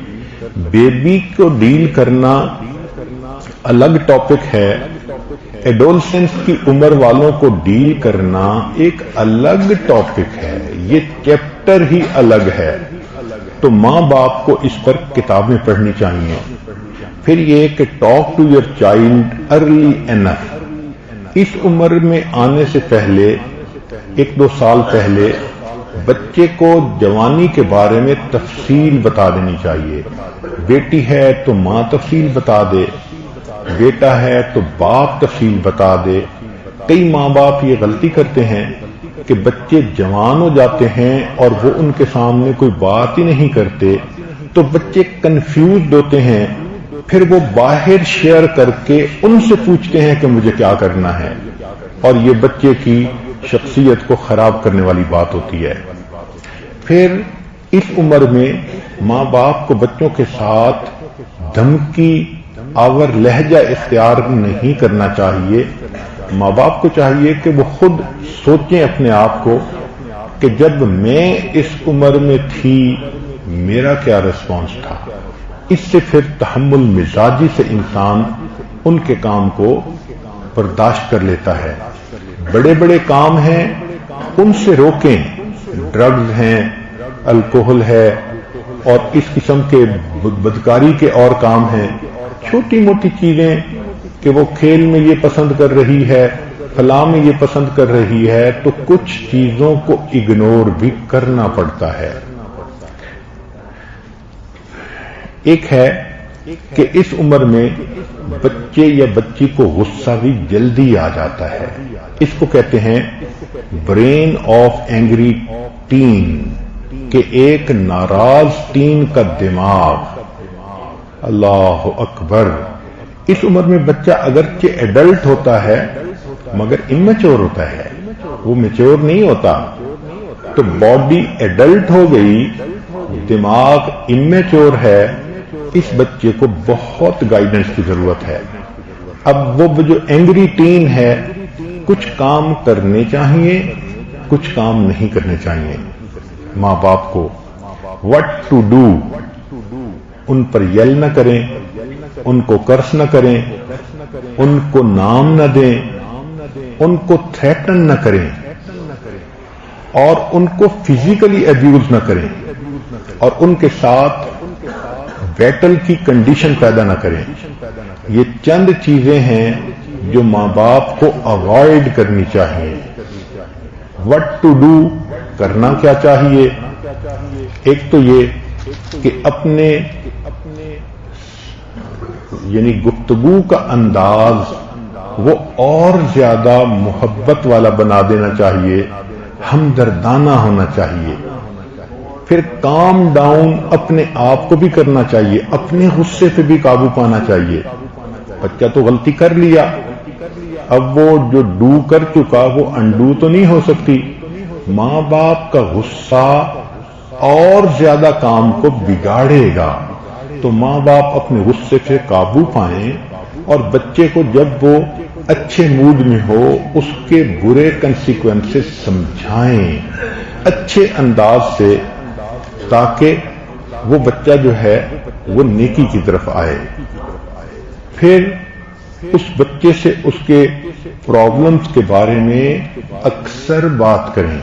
بیبی کو ڈیل کرنا الگ ٹاپک ہے، ایڈولسنس کی عمر والوں کو ڈیل کرنا ایک الگ ٹاپک ہے. یہ چیپٹر ہی الگ ہے. تو ماں باپ کو اس پر کتابیں پڑھنی چاہیے. پھر یہ کہ talk to your child early enough. اس عمر میں آنے سے پہلے 1-2 سال پہلے بچے کو جوانی کے بارے میں تفصیل بتا دینی چاہیے. بیٹی ہے تو ماں تفصیل بتا دے، بیٹا ہے تو باپ تفصیل بتا دے. کئی ماں باپ یہ غلطی کرتے ہیں کہ بچے جوان ہو جاتے ہیں اور وہ ان کے سامنے کوئی بات ہی نہیں کرتے تو بچے کنفیوزڈ ہوتے ہیں. پھر وہ باہر شیئر کر کے ان سے پوچھتے ہیں کہ مجھے کیا کرنا ہے، اور یہ بچے کی شخصیت کو خراب کرنے والی بات ہوتی ہے. پھر اس عمر میں ماں باپ کو بچوں کے ساتھ دھمکی آور لہجہ اختیار نہیں کرنا چاہیے. ماں باپ کو چاہیے کہ وہ خود سوچیں اپنے آپ کو کہ جب میں اس عمر میں تھی میرا کیا ریسپانس تھا. اس سے پھر تحمل مزاجی سے انسان ان کے کام کو برداشت کر لیتا ہے. بڑے بڑے کام ہیں ان سے روکیں، ڈرگز ہیں، الکوہل ہے اور اس قسم کے بدکاری کے اور کام ہیں. چھوٹی موٹی چیزیں کہ وہ کھیل میں یہ پسند کر رہی ہے، فلاں میں یہ پسند کر رہی ہے، تو کچھ چیزوں کو اگنور بھی کرنا پڑتا ہے. ایک ہے کہ اس عمر میں بچے یا بچی کو غصہ بھی جلدی آ جاتا ہے. اس کو کہتے ہیں برین آف اینگری ٹین، کہ ایک ناراض ٹین کا دماغ، اللہ اکبر، اس عمر میں بچہ اگرچہ ایڈلٹ ہوتا ہے مگر اممیچور ہوتا ہے، وہ میچور نہیں ہوتا. تو باڈی ایڈلٹ ہو گئی، دماغ اممیچور ہے، اس بچے کو بہت گائیڈنس کی ضرورت ہے. اب وہ جو اینگری ٹین ہے، کچھ کام کرنے چاہیے، کچھ کام نہیں کرنے چاہیے. ماں باپ کو وٹ ٹو ڈو، ان پر یل نہ کریں، ان کو کرس نہ کریں، ان کو نام نہ دیں، ان کو تھریٹن نہ کریں، اور ان کو فزیکلی ایبیوز نہ کریں، اور ان کے ساتھ بیٹل کی کنڈیشن پیدا نہ کریں. یہ چند چیزیں ہیں جو ماں باپ کو اوائڈ کرنی چاہیے. وٹ ٹو ڈو، کرنا کیا چاہیے؟ ایک تو یہ کہ اپنے یعنی گفتگو کا انداز وہ اور زیادہ محبت والا بنا دینا چاہیے، ہمدردانہ ہونا چاہیے. پھر کام ڈاؤن اپنے آپ کو بھی کرنا چاہیے، اپنے غصے پہ بھی قابو پانا چاہیے. بچہ تو غلطی کر لیا، اب وہ جو ڈو کر چکا وہ انڈو تو نہیں ہو سکتی. ماں باپ کا غصہ اور زیادہ کام کو بگاڑے گا. تو ماں باپ اپنے غصے سے قابو پائیں، اور بچے کو جب وہ اچھے موڈ میں ہو اس کے برے کنسیکوینسز سمجھائیں اچھے انداز سے، تاکہ وہ بچہ جو ہے وہ نیکی کی طرف آئے. پھر اس بچے سے اس کے پرابلمز کے بارے میں اکثر بات کریں.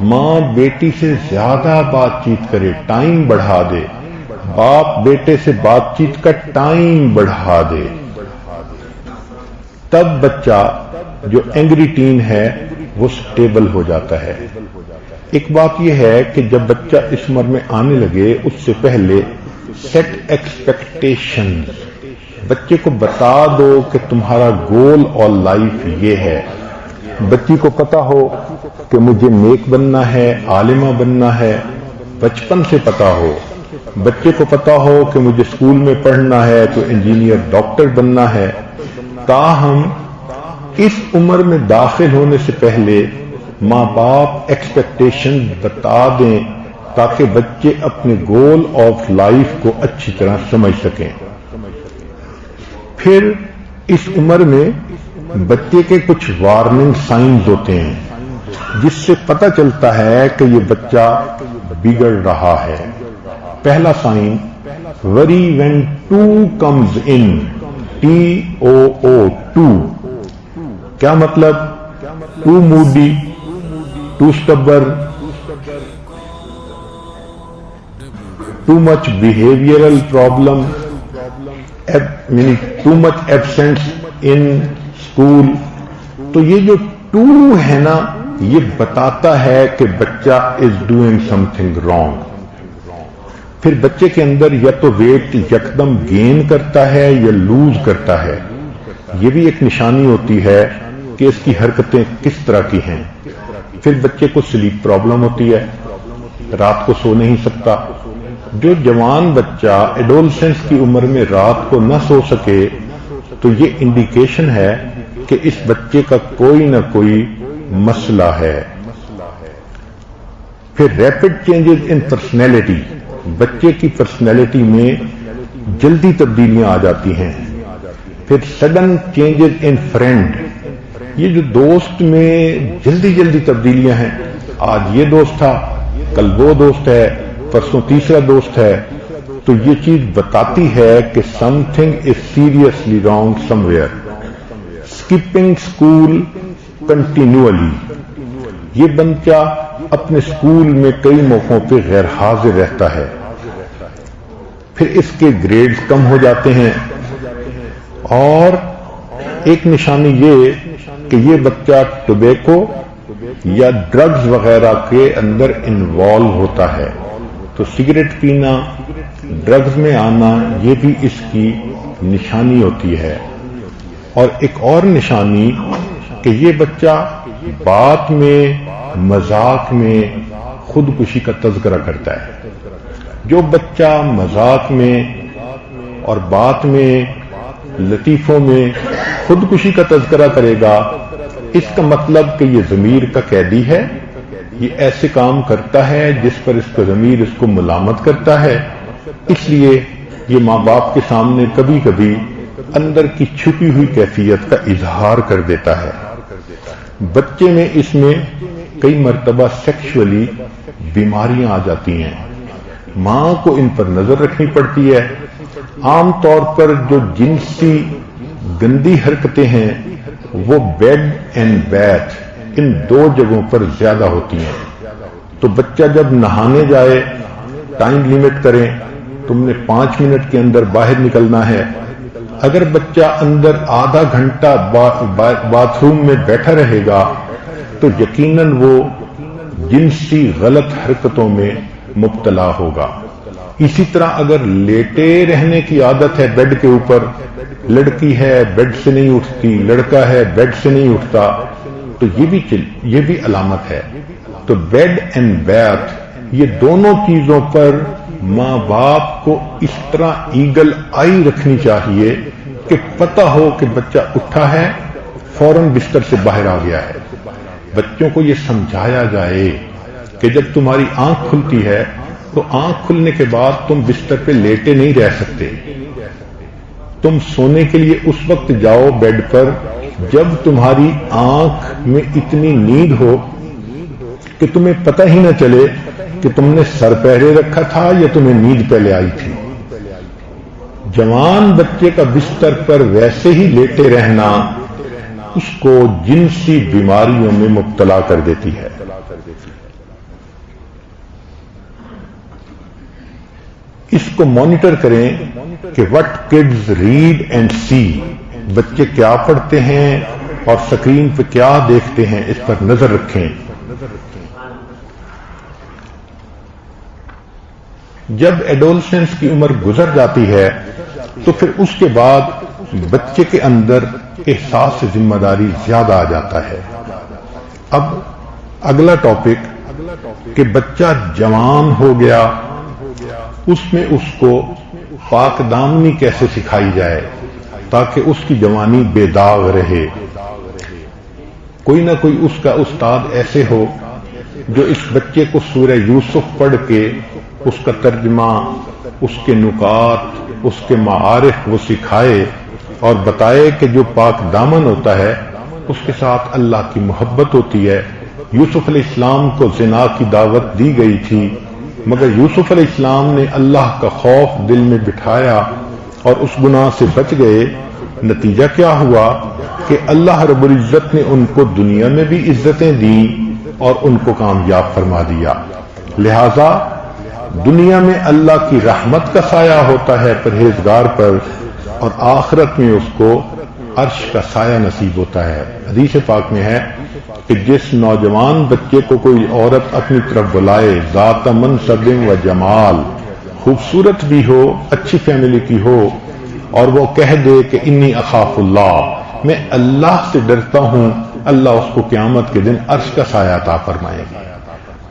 ماں بیٹی سے زیادہ بات چیت کرے، ٹائم بڑھا دے. باپ بیٹے سے بات چیت کا ٹائم بڑھا دے. تب بچہ جو اینگری ٹین ہے وہ سٹیبل ہو جاتا ہے. ایک بات یہ ہے کہ جب بچہ اس عمر میں آنے لگے اس سے پہلے سیٹ ایکسپیکٹیشن، بچے کو بتا دو کہ تمہارا گول اور لائف یہ ہے. بچی کو پتا ہو کہ مجھے نیک بننا ہے، عالمہ بننا ہے، بچپن سے پتا ہو. بچے کو پتا ہو کہ مجھے اسکول میں پڑھنا ہے تو انجینئر ڈاکٹر بننا ہے. تاہم اس عمر میں داخل ہونے سے پہلے ماں باپ ایکسپیکٹیشن بتا دیں تاکہ بچے اپنے گول آف لائف کو اچھی طرح سمجھ سکیں. پھر اس عمر میں بچے کے کچھ وارننگ سائنز ہوتے ہیں جس سے پتہ چلتا ہے کہ یہ بچہ بگڑ رہا ہے. پہلا sign, worry when too comes in, TOO، کیا مطلب؟ Too moody, too stubborn, too much behavioural problem, یعنی too much absence in school. تو یہ جو ٹو ہے نا، یہ بتاتا ہے کہ بچہ is doing some thing wrong. پھر بچے کے اندر یا تو ویٹ یکدم گین کرتا ہے یا لوز کرتا ہے. یہ بھی ایک نشانی ہوتی ہے کہ اس کی حرکتیں کس طرح کی ہیں. پھر بچے کو سلیپ پرابلم ہوتی ہے، رات کو سو نہیں سکتا. جو جوان بچہ ایڈولسنس کی عمر میں رات کو نہ سو سکے تو یہ انڈیکیشن ہے کہ اس بچے کا کوئی نہ کوئی مسئلہ ہے. پھر ریپڈ چینجز ان پرسنالٹی، بچے کی پرسنالٹی میں جلدی تبدیلیاں آ جاتی ہیں. پھر سڈن چینجز ان فرینڈ، یہ جو دوست میں جلدی جلدی تبدیلیاں ہیں، آج یہ دوست تھا، کل وہ دوست ہے، پرسوں تیسرا دوست ہے. تو یہ چیز بتاتی ہے کہ some thing is seriously wrong some where. Skipping school continually, یہ بچہ اپنے اسکول میں کئی موقعوں پہ غیر حاضر رہتا ہے. پھر اس کے گریڈز کم ہو جاتے ہیں. اور ایک نشانی یہ کہ یہ بچہ ٹوبیکو یا ڈرگز وغیرہ کے اندر انوالو ہوتا ہے. تو سگریٹ پینا، ڈرگز میں آنا، یہ بھی اس کی نشانی ہوتی ہے. اور ایک اور نشانی کہ یہ بچہ بات میں، مذاق میں خودکشی کا تذکرہ کرتا ہے. جو بچہ مذاق میں اور بات میں لطیفوں میں خودکشی کا تذکرہ کرے گا، اس کا مطلب کہ یہ ضمیر کا قیدی ہے، یہ ایسے کام کرتا ہے جس پر اس کا ضمیر اس کو ملامت کرتا ہے، اس لیے یہ ماں باپ کے سامنے کبھی کبھی اندر کی چھپی ہوئی کیفیت کا اظہار کر دیتا ہے۔ بچے میں اس میں کئی مرتبہ سیکشولی بیماریاں آ جاتی ہیں، ماں کو ان پر نظر رکھنی پڑتی ہے۔ عام طور پر جو جنسی گندی حرکتیں ہیں وہ بیڈ اینڈ بیتھ، ان دو جگہوں پر زیادہ ہوتی ہیں۔ تو بچہ جب نہانے جائے ٹائم لیمٹ کریں، تم نے 5 منٹ کے اندر باہر نکلنا ہے۔ اگر بچہ اندر آدھا گھنٹہ باتھ روم میں بیٹھا رہے گا تو یقیناً وہ جنسی غلط حرکتوں میں مبتلا ہوگا۔ اسی طرح اگر لیٹے رہنے کی عادت ہے بیڈ کے اوپر، لڑکی ہے بیڈ سے نہیں اٹھتی، لڑکا ہے بیڈ سے نہیں اٹھتا، تو یہ بھی علامت ہے۔ تو بیڈ اینڈ بیتھ، یہ دونوں چیزوں پر ماں باپ کو اس طرح ایگل آئی رکھنی چاہیے کہ پتہ ہو کہ بچہ اٹھا ہے، فوراً بستر سے باہر آ گیا ہے۔ بچوں کو یہ سمجھایا جائے کہ جب تمہاری آنکھ کھلتی ہے تو آنکھ کھلنے کے بعد تم بستر پہ لیٹے نہیں رہ سکتے، تم سونے کے لیے اس وقت جاؤ بیڈ پر جب تمہاری آنکھ میں اتنی نیند ہو کہ تمہیں پتہ ہی نہ چلے کہ تم نے سر پہلے رکھا تھا یا تمہیں نیند پہلے آئی تھی۔ جوان بچے کا بستر پر ویسے ہی لیٹے رہنا اس کو جنسی بیماریوں میں مبتلا کر دیتی ہے۔ اس کو مانیٹر کریں کہ وٹ کڈز ریڈ اینڈ سی، بچے کیا پڑھتے ہیں اور سکرین پہ کیا دیکھتے ہیں، اس پر نظر رکھیں۔ جب ایڈولسنس کی عمر گزر جاتی ہے تو پھر اس کے بعد بچے کے اندر احساس ذمہ داری زیادہ آ جاتا ہے۔ اب اگلا ٹاپک کہ بچہ جوان ہو گیا، اس میں اس کو پاک دامنی کیسے سکھائی جائے تاکہ اس کی جوانی بے داغ رہے۔ کوئی نہ کوئی اس کا استاد ایسے ہو جو اس بچے کو سورہ یوسف پڑھ کے اس کا ترجمہ، اس کے نکات، اس کے معارف وہ سکھائے اور بتائے کہ جو پاک دامن ہوتا ہے اس کے ساتھ اللہ کی محبت ہوتی ہے۔ یوسف علیہ السلام کو زنا کی دعوت دی گئی تھی، مگر یوسف علیہ السلام نے اللہ کا خوف دل میں بٹھایا اور اس گناہ سے بچ گئے۔ نتیجہ کیا ہوا کہ اللہ رب العزت نے ان کو دنیا میں بھی عزتیں دیں اور ان کو کامیاب فرما دیا۔ لہذا دنیا میں اللہ کی رحمت کا سایہ ہوتا ہے پرہیزگار پر، اور آخرت میں اس کو عرش کا سایہ نصیب ہوتا ہے۔ حدیث پاک میں ہے کہ جس نوجوان بچے کو کوئی عورت اپنی طرف بلائے، ذات منصب و جمال، خوبصورت بھی ہو، اچھی فیملی کی ہو، اور وہ کہہ دے کہ انی اخاف اللہ، میں اللہ سے ڈرتا ہوں، اللہ اس کو قیامت کے دن عرش کا سایہ عطا فرمائے گا۔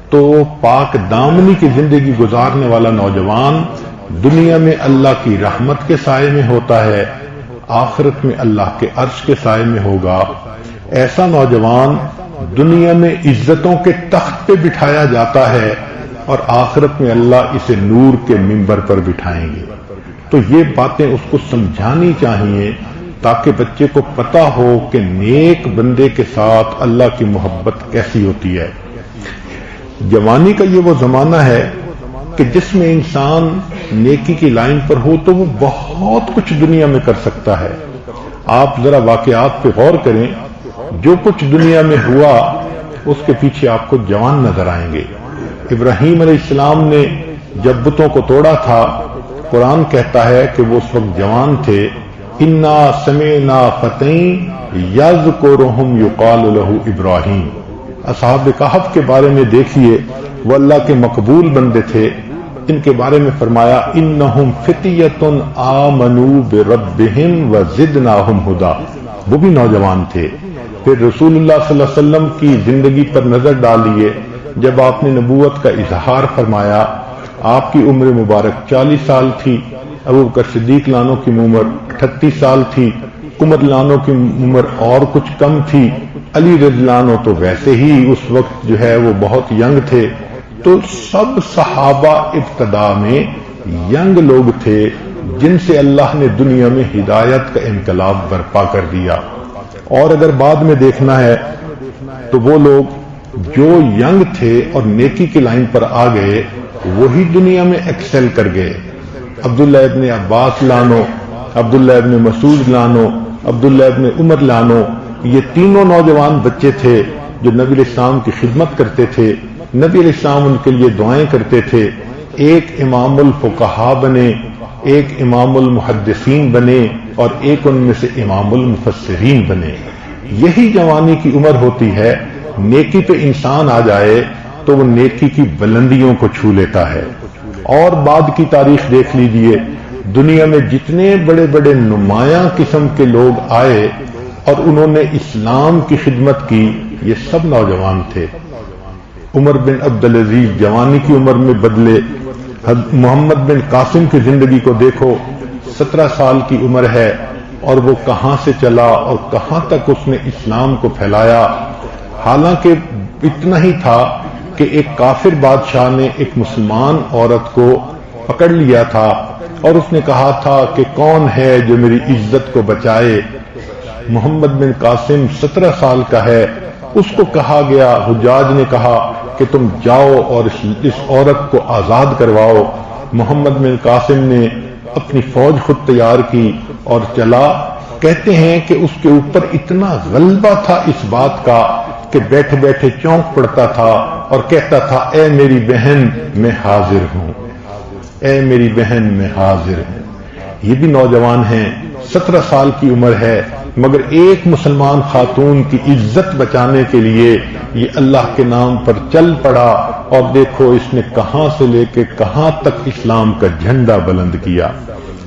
تو پاک دامنی کی زندگی گزارنے والا نوجوان دنیا میں اللہ کی رحمت کے سائے میں ہوتا ہے، آخرت میں اللہ کے عرش کے سائے میں ہوگا۔ ایسا نوجوان دنیا میں عزتوں کے تخت پہ بٹھایا جاتا ہے اور آخرت میں اللہ اسے نور کے منبر پر بٹھائیں گے۔ تو یہ باتیں اس کو سمجھانی چاہیے تاکہ بچے کو پتہ ہو کہ نیک بندے کے ساتھ اللہ کی محبت کیسی ہوتی ہے۔ جوانی کا یہ وہ زمانہ ہے کہ جس میں انسان نیکی کی لائن پر ہو تو وہ بہت کچھ دنیا میں کر سکتا ہے۔ آپ ذرا واقعات پہ غور کریں، جو کچھ دنیا میں ہوا اس کے پیچھے آپ کو جوان نظر آئیں گے۔ ابراہیم علیہ السلام نے جب بتوں کو توڑا تھا، قرآن کہتا ہے کہ وہ اس وقت جوان تھے۔ انا سمعنا فتى یذکرہم یقال لہ ابراہیم۔ اصحاب کہف کے بارے میں دیکھیے، وہ اللہ کے مقبول بندے تھے۔ ان کے بارے میں فرمایا انہم فتیۃ آمنوا بربہم وزدناہم ھدی، وہ بھی نوجوان تھے۔ پھر رسول اللہ صلی اللہ علیہ وسلم کی زندگی پر نظر ڈالیے، جب آپ نے نبوت کا اظہار فرمایا، آپ کی عمر مبارک 40 سال تھی، ابو بکر صدیق لانو کی عمر 38 سال تھی، عمر رضی اللہ عنہ کی عمر اور کچھ کم تھی، علی رضی اللہ عنہ تو ویسے ہی اس وقت جو ہے وہ بہت ینگ تھے. تو سب صحابہ ابتدا میں ینگ لوگ تھے جن سے اللہ نے دنیا میں ہدایت کا انقلاب برپا کر دیا. اور اگر بعد میں دیکھنا ہے تو وہ لوگ جو ینگ تھے اور نیکی کی لائن پر آ گئے وہی دنیا میں ایکسل کر گئے. عبداللہ ابن عباس لانو، عبداللہ ابن مسعود لانو، عبداللہ ابن عمر لانو، یہ تینوں نوجوان بچے تھے جو نبی علیہ السلام کی خدمت کرتے تھے. نبی علیہ السلام ان کے لیے دعائیں کرتے تھے. ایک امام الفقہاء بنے، ایک امام المحدثین بنے اور ایک ان میں سے امام المفسرین بنے. یہی جوانی کی عمر ہوتی ہے. نیکی پہ انسان آ جائے تو وہ نیکی کی بلندیوں کو چھو لیتا ہے. اور بعد کی تاریخ دیکھ لیجئے، دنیا میں جتنے بڑے بڑے نمایاں قسم کے لوگ آئے اور انہوں نے اسلام کی خدمت کی، یہ سب نوجوان تھے. عمر بن عبدالعزیز جوانی کی عمر میں بدلے. محمد بن قاسم کی زندگی کو دیکھو، 17 سال کی عمر ہے اور وہ کہاں سے چلا اور کہاں تک اس نے اسلام کو پھیلایا. حالانکہ اتنا ہی تھا کہ ایک کافر بادشاہ نے ایک مسلمان عورت کو پکڑ لیا تھا اور اس نے کہا تھا کہ کون ہے جو میری عزت کو بچائے. محمد بن قاسم 17 سال کا ہے. اس کو کہا گیا، حجاج نے کہا کہ تم جاؤ اور اس عورت کو آزاد کرواؤ. محمد بن قاسم نے اپنی فوج خود تیار کی اور چلا. کہتے ہیں کہ اس کے اوپر اتنا غلبہ تھا اس بات کا کہ بیٹھے بیٹھے چونک پڑتا تھا اور کہتا تھا اے میری بہن میں حاضر ہوں، اے میری بہن میں حاضر ہوں. یہ بھی نوجوان ہیں، 17 سال کی عمر ہے، مگر ایک مسلمان خاتون کی عزت بچانے کے لیے یہ اللہ کے نام پر چل پڑا. اور دیکھو اس نے کہاں سے لے کے کہاں تک اسلام کا جھنڈا بلند کیا.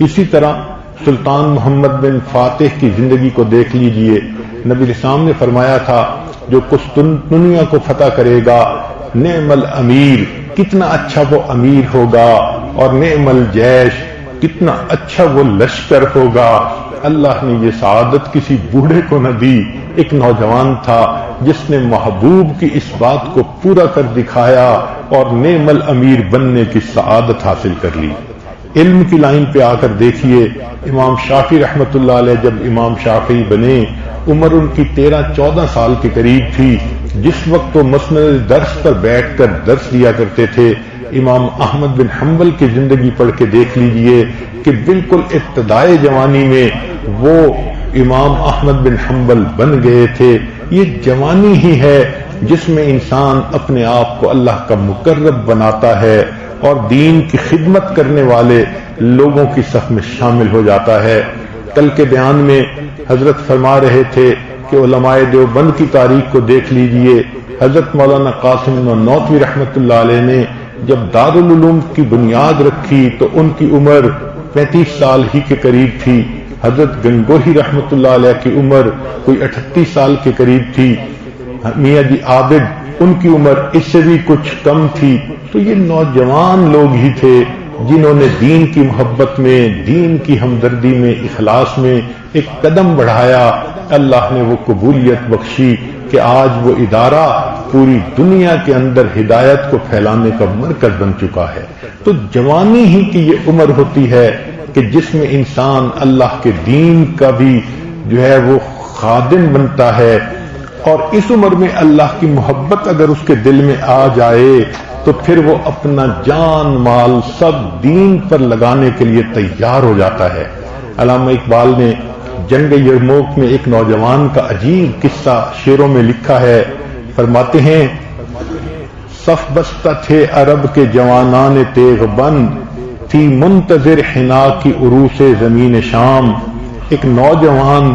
اسی طرح سلطان محمد بن فاتح کی زندگی کو دیکھ لیجئے. نبی الاسلام نے فرمایا تھا جو قسطنطنیہ کو فتح کرے گا، نعم الامیر، کتنا اچھا وہ امیر ہوگا، اور نعم الجیش، کتنا اچھا وہ لشکر ہوگا. اللہ نے یہ سعادت کسی بوڑھے کو نہ دی، ایک نوجوان تھا جس نے محبوب کی اس بات کو پورا کر دکھایا اور نعم الامیر بننے کی سعادت حاصل کر لی. علم کی لائن پہ آ کر دیکھیے، امام شافعی رحمت اللہ علیہ جب امام شافعی بنے، عمر ان کی 13-14 سال کے قریب تھی. جس وقت وہ مسند درس پر بیٹھ کر درس دیا کرتے تھے. امام احمد بن حنبل کی زندگی پڑھ کے دیکھ لیجئے کہ بالکل ابتدائے جوانی میں وہ امام احمد بن حنبل بن گئے تھے. یہ جوانی ہی ہے جس میں انسان اپنے آپ کو اللہ کا مقرب بناتا ہے اور دین کی خدمت کرنے والے لوگوں کی صف میں شامل ہو جاتا ہے. کل کے بیان میں حضرت فرما رہے تھے کہ علماء دیوبند کی تاریخ کو دیکھ لیجئے. حضرت مولانا قاسم نانوتوی رحمت اللہ علیہ نے جب دارالعلوم کی بنیاد رکھی تو ان کی عمر 35 سال ہی کے قریب تھی. حضرت گنگوہی رحمت اللہ علیہ کی عمر کوئی 38 سال کے قریب تھی. میاں جی عابد ان کی عمر اس سے بھی کچھ کم تھی. تو یہ نوجوان لوگ ہی تھے جنہوں نے دین کی محبت میں، دین کی ہمدردی میں، اخلاص میں ایک قدم بڑھایا. اللہ نے وہ قبولیت بخشی کہ آج وہ ادارہ پوری دنیا کے اندر ہدایت کو پھیلانے کا مرکز بن چکا ہے. تو جوانی ہی کی یہ عمر ہوتی ہے کہ جس میں انسان اللہ کے دین کا بھی جو ہے وہ خادم بنتا ہے. اور اس عمر میں اللہ کی محبت اگر اس کے دل میں آ جائے تو پھر وہ اپنا جان مال سب دین پر لگانے کے لیے تیار ہو جاتا ہے. علامہ اقبال نے جنگ یرموک میں ایک نوجوان کا عجیب قصہ شعروں میں لکھا ہے. فرماتے ہیں صف بستہ تھے عرب کے جوانان تیغ بند، تھی منتظر حنا کی عروس زمین شام. ایک نوجوان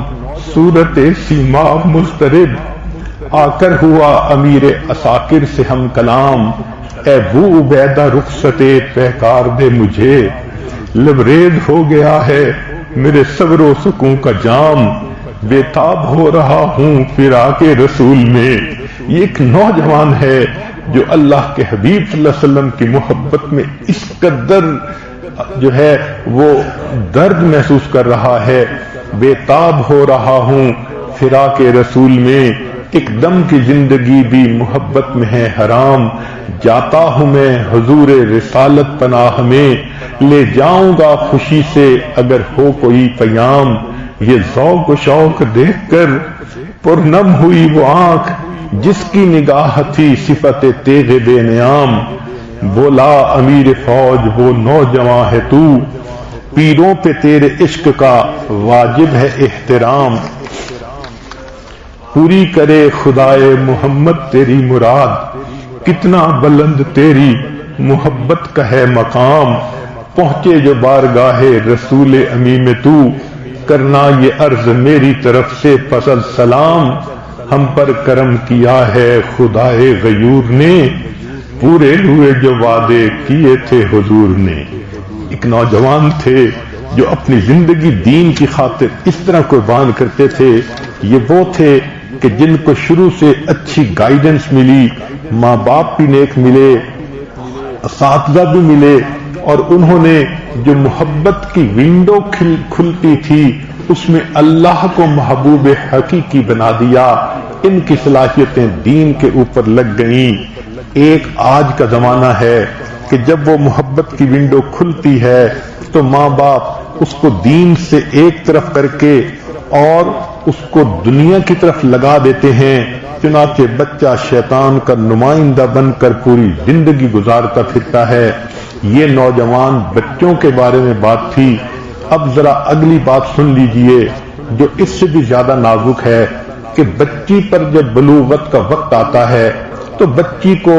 صورت سیماب مضطرب، آ کر ہوا امیر عساکر سے ہم کلام. اے بو عبیدہ رخصت پیکار دے مجھے، لبریز ہو گیا ہے میرے صبر و سکون کا جام. بے تاب ہو رہا ہوں فراق رسول میں. یہ ایک نوجوان ہے جو اللہ کے حبیب صلی اللہ علیہ وسلم کی محبت میں اس قدر جو ہے وہ درد محسوس کر رہا ہے، بے تاب ہو رہا ہوں فراق رسول میں، ایک دم کی زندگی بھی محبت میں ہے حرام، جاتا ہوں میں حضور رسالت پناہ میں، لے جاؤں گا خوشی سے اگر ہو کوئی پیام، یہ ذوق و شوق دیکھ کر پرنم ہوئی وہ آنکھ جس کی نگاہ تھی صفت تیغ بے نیام، بولا امیر فوج وہ نوجوان ہے تو، پیروں پہ تیرے عشق کا واجب ہے احترام، پوری کرے خدائے محمد تیری مراد، کتنا بلند تیری محبت کا ہے مقام، پہنچے جو بارگاہ رسول امی میں تو، کرنا یہ عرض میری طرف سے فضل سلام، ہم پر کرم کیا ہے خدائے غیور نے، پورے ہوئے جو وعدے کیے تھے حضور نے۔ ایک نوجوان تھے جو اپنی زندگی دین کی خاطر اس طرح قربان کرتے تھے، یہ وہ تھے کہ جن کو شروع سے اچھی گائیڈنس ملی، ماں باپ بھی نیک ملے، اساتذہ بھی ملے، اور انہوں نے جو محبت کی ونڈو کھلتی تھی اس میں اللہ کو محبوب حقیقی بنا دیا، ان کی صلاحیتیں دین کے اوپر لگ گئیں۔ ایک آج کا زمانہ ہے کہ جب وہ محبت کی ونڈو کھلتی ہے تو ماں باپ اس کو دین سے ایک طرف کر کے اور اس کو دنیا کی طرف لگا دیتے ہیں، چنانچہ بچہ شیطان کا نمائندہ بن کر پوری زندگی گزارتا پھرتا ہے۔ یہ نوجوان بچوں کے بارے میں بات تھی۔ اب ذرا اگلی بات سن لیجئے جو اس سے بھی زیادہ نازک ہے کہ بچی پر جب بلوغت کا وقت آتا ہے تو بچی کو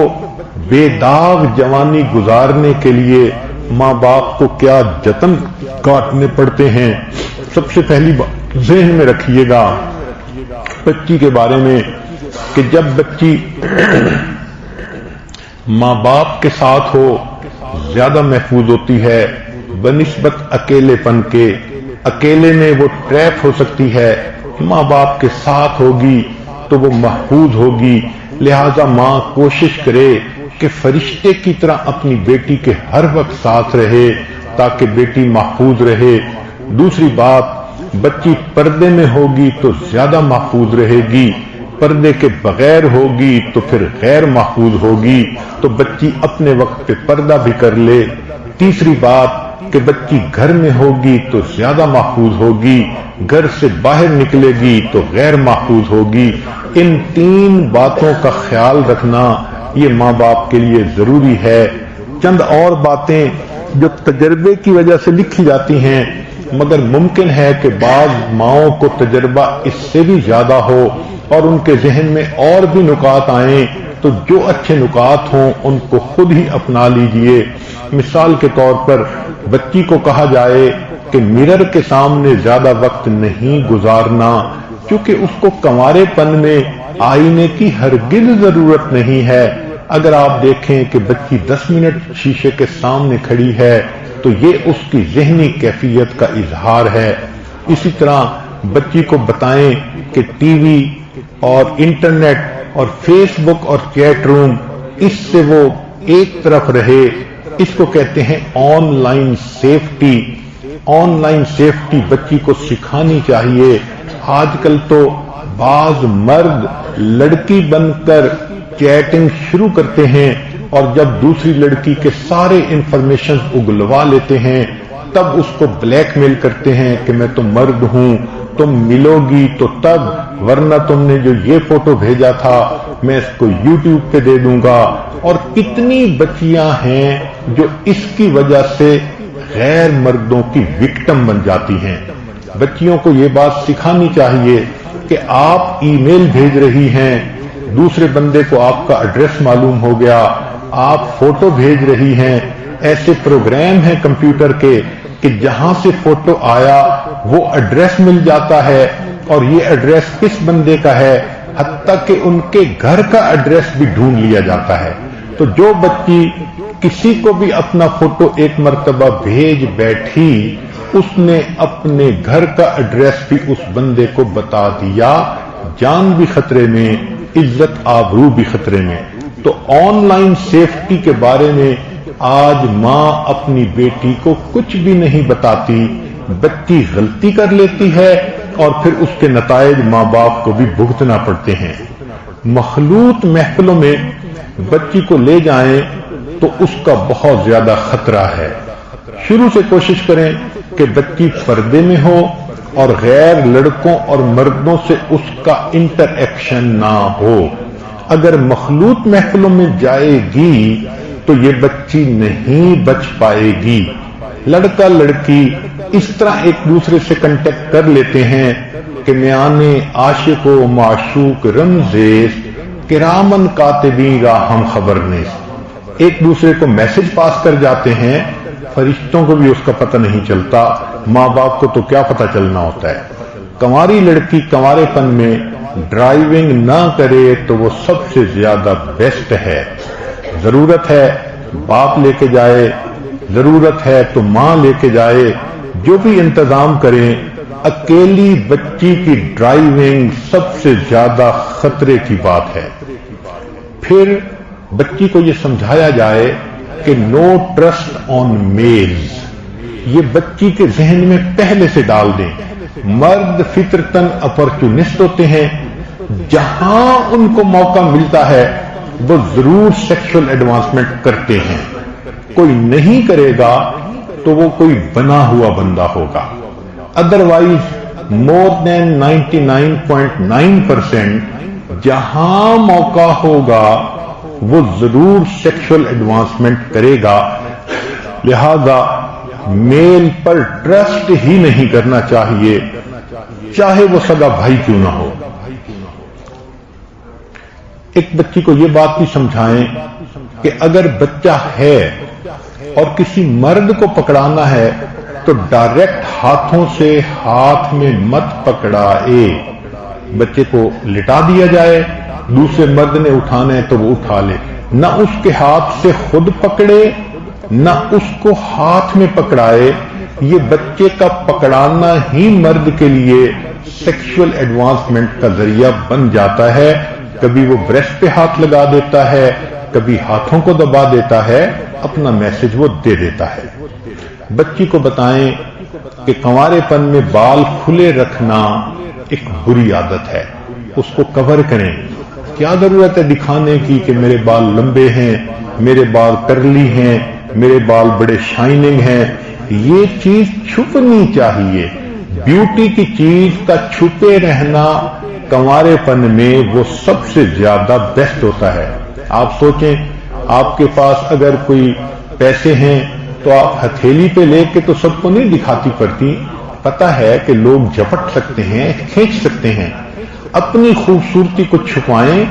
بے داغ جوانی گزارنے کے لیے ماں باپ کو کیا جتن کاٹنے پڑتے ہیں۔ سب سے پہلی بات ذہن میں رکھیے گا بچی کے بارے میں کہ جب بچی ماں باپ کے ساتھ ہو زیادہ محفوظ ہوتی ہے بنسبت اکیلے پن کے۔ اکیلے میں وہ ٹریپ ہو سکتی ہے، ماں باپ کے ساتھ ہوگی تو وہ محفوظ ہوگی، لہذا ماں کوشش کرے کہ فرشتے کی طرح اپنی بیٹی کے ہر وقت ساتھ رہے تاکہ بیٹی محفوظ رہے۔ دوسری بات، بچی پردے میں ہوگی تو زیادہ محفوظ رہے گی، پردے کے بغیر ہوگی تو پھر غیر محفوظ ہوگی، تو بچی اپنے وقت پہ پردہ بھی کر لے۔ تیسری بات کہ بچی گھر میں ہوگی تو زیادہ محفوظ ہوگی، گھر سے باہر نکلے گی تو غیر محفوظ ہوگی۔ ان تین باتوں کا خیال رکھنا یہ ماں باپ کے لیے ضروری ہے۔ چند اور باتیں جو تجربے کی وجہ سے لکھی جاتی ہیں، مگر ممکن ہے کہ بعض ماؤں کو تجربہ اس سے بھی زیادہ ہو اور ان کے ذہن میں اور بھی نکات آئیں، تو جو اچھے نکات ہوں ان کو خود ہی اپنا لیجئے۔ مثال کے طور پر بچی کو کہا جائے کہ مرر کے سامنے زیادہ وقت نہیں گزارنا، کیونکہ اس کو کنوارے پن میں آئینے کی ہرگز ضرورت نہیں ہے۔ اگر آپ دیکھیں کہ بچی 10 منٹ شیشے کے سامنے کھڑی ہے تو یہ اس کی ذہنی کیفیت کا اظہار ہے۔ اسی طرح بچی کو بتائیں کہ ٹی وی اور انٹرنیٹ اور فیس بک اور چیٹ روم اس سے وہ ایک طرف رہے، اس کو کہتے ہیں on line safety. On line safety بچی کو سکھانی چاہیے۔ آج کل تو بعض مرد لڑکی بن کر چیٹنگ شروع کرتے ہیں اور جب دوسری لڑکی کے سارے انفارمیشن اگلوا لیتے ہیں تب اس کو بلیک میل کرتے ہیں کہ میں تو مرد ہوں، تم ملو گی تو تب، ورنہ تم نے جو یہ فوٹو بھیجا تھا میں اس کو یوٹیوب پہ دے دوں گا۔ اور کتنی بچیاں ہیں جو اس کی وجہ سے غیر مردوں کی وکٹم بن جاتی ہیں۔ بچیوں کو یہ بات سکھانی چاہیے کہ آپ ای میل بھیج رہی ہیں، دوسرے بندے کو آپ کا ایڈریس معلوم ہو گیا، آپ فوٹو بھیج رہی ہیں، ایسے پروگرام ہیں کمپیوٹر کے کہ جہاں سے فوٹو آیا وہ ایڈریس مل جاتا ہے اور یہ ایڈریس کس بندے کا ہے، حتیٰ کہ ان کے گھر کا ایڈریس بھی ڈھونڈ لیا جاتا ہے۔ تو جو بچی کسی کو بھی اپنا فوٹو ایک مرتبہ بھیج بیٹھی، اس نے اپنے گھر کا ایڈریس بھی اس بندے کو بتا دیا، جان بھی خطرے میں، عزت آبرو بھی خطرے میں۔ تو آن لائن سیفٹی کے بارے میں آج ماں اپنی بیٹی کو کچھ بھی نہیں بتاتی، بچی غلطی کر لیتی ہے اور پھر اس کے نتائج ماں باپ کو بھی بھگتنا پڑتے ہیں۔ مخلوط محفلوں میں بچی کو لے جائیں تو اس کا بہت زیادہ خطرہ ہے۔ شروع سے کوشش کریں کہ بچی پردے میں ہو اور غیر لڑکوں اور مردوں سے اس کا انٹر ایکشن نہ ہو۔ اگر مخلوط محفلوں میں جائے گی تو یہ بچی نہیں بچ پائے گی۔ لڑکا لڑکی اس طرح ایک دوسرے سے کنٹیکٹ کر لیتے ہیں کہ میانے عاشق و معشوق رمزیز کرامن کاتبین را ہم خبر نیست، ایک دوسرے کو میسج پاس کر جاتے ہیں، فرشتوں کو بھی اس کا پتہ نہیں چلتا، ماں باپ کو تو کیا پتہ چلنا ہوتا ہے۔ کنواری لڑکی کنوارے پن میں ڈرائیونگ نہ کرے تو وہ سب سے زیادہ بیسٹ ہے۔ ضرورت ہے باپ لے کے جائے، ضرورت ہے تو ماں لے کے جائے، جو بھی انتظام کریں، اکیلی بچی کی ڈرائیونگ سب سے زیادہ خطرے کی بات ہے۔ پھر بچی کو یہ سمجھایا جائے کہ نو ٹرسٹ آن میلز، یہ بچی کے ذہن میں پہلے سے ڈال دیں۔ مرد فطرتاً اپرچونسٹ ہوتے ہیں، جہاں ان کو موقع ملتا ہے وہ ضرور سیکشل ایڈوانسمنٹ کرتے ہیں، کوئی نہیں کرے گا تو وہ کوئی بنا ہوا بندہ ہوگا۔ ادروائز مور دین 99.9% جہاں موقع ہوگا وہ ضرور سیکشل ایڈوانسمنٹ کرے گا۔ لہذا میل پر ٹرسٹ ہی نہیں کرنا چاہیے، چاہے وہ سگا بھائی کیوں نہ ہو۔ ایک بچی کو یہ بات بھی سمجھائیں کہ اگر بچہ ہے اور کسی مرد کو پکڑانا ہے تو ڈائریکٹ ہاتھوں سے ہاتھ میں مت پکڑائے، بچے کو لٹا دیا جائے، دوسرے مرد نے اٹھانا ہے تو وہ اٹھا لے، نہ اس کے ہاتھ سے خود پکڑے نہ اس کو ہاتھ میں پکڑائے۔ یہ بچے کا پکڑانا ہی مرد کے لیے سیکشل ایڈوانسمنٹ کا ذریعہ بن جاتا ہے۔ کبھی وہ بریسٹ پہ ہاتھ لگا دیتا ہے، کبھی ہاتھوں کو دبا دیتا ہے، اپنا میسج وہ دے دیتا ہے۔ بچی کو بتائیں کہ کنوارے پن میں بال کھلے رکھنا ایک بری عادت ہے، اس کو کور کریں۔ کیا ضرورت ہے دکھانے کی کہ میرے بال لمبے ہیں، میرے بال کرلی ہیں، میرے بال بڑے شائننگ ہیں؟ یہ چیز چھپنی چاہیے۔ بیوٹی کی چیز کا چھپے رہنا کنوارے پن میں وہ سب سے زیادہ بیسٹ ہوتا ہے۔ آپ سوچیں، آپ کے پاس اگر کوئی پیسے ہیں تو آپ ہتھیلی پہ لے کے تو سب کو نہیں دکھاتی پڑتی، پتہ ہے کہ لوگ جھپٹ سکتے ہیں، کھینچ سکتے ہیں۔ اپنی خوبصورتی کو چھپائیں،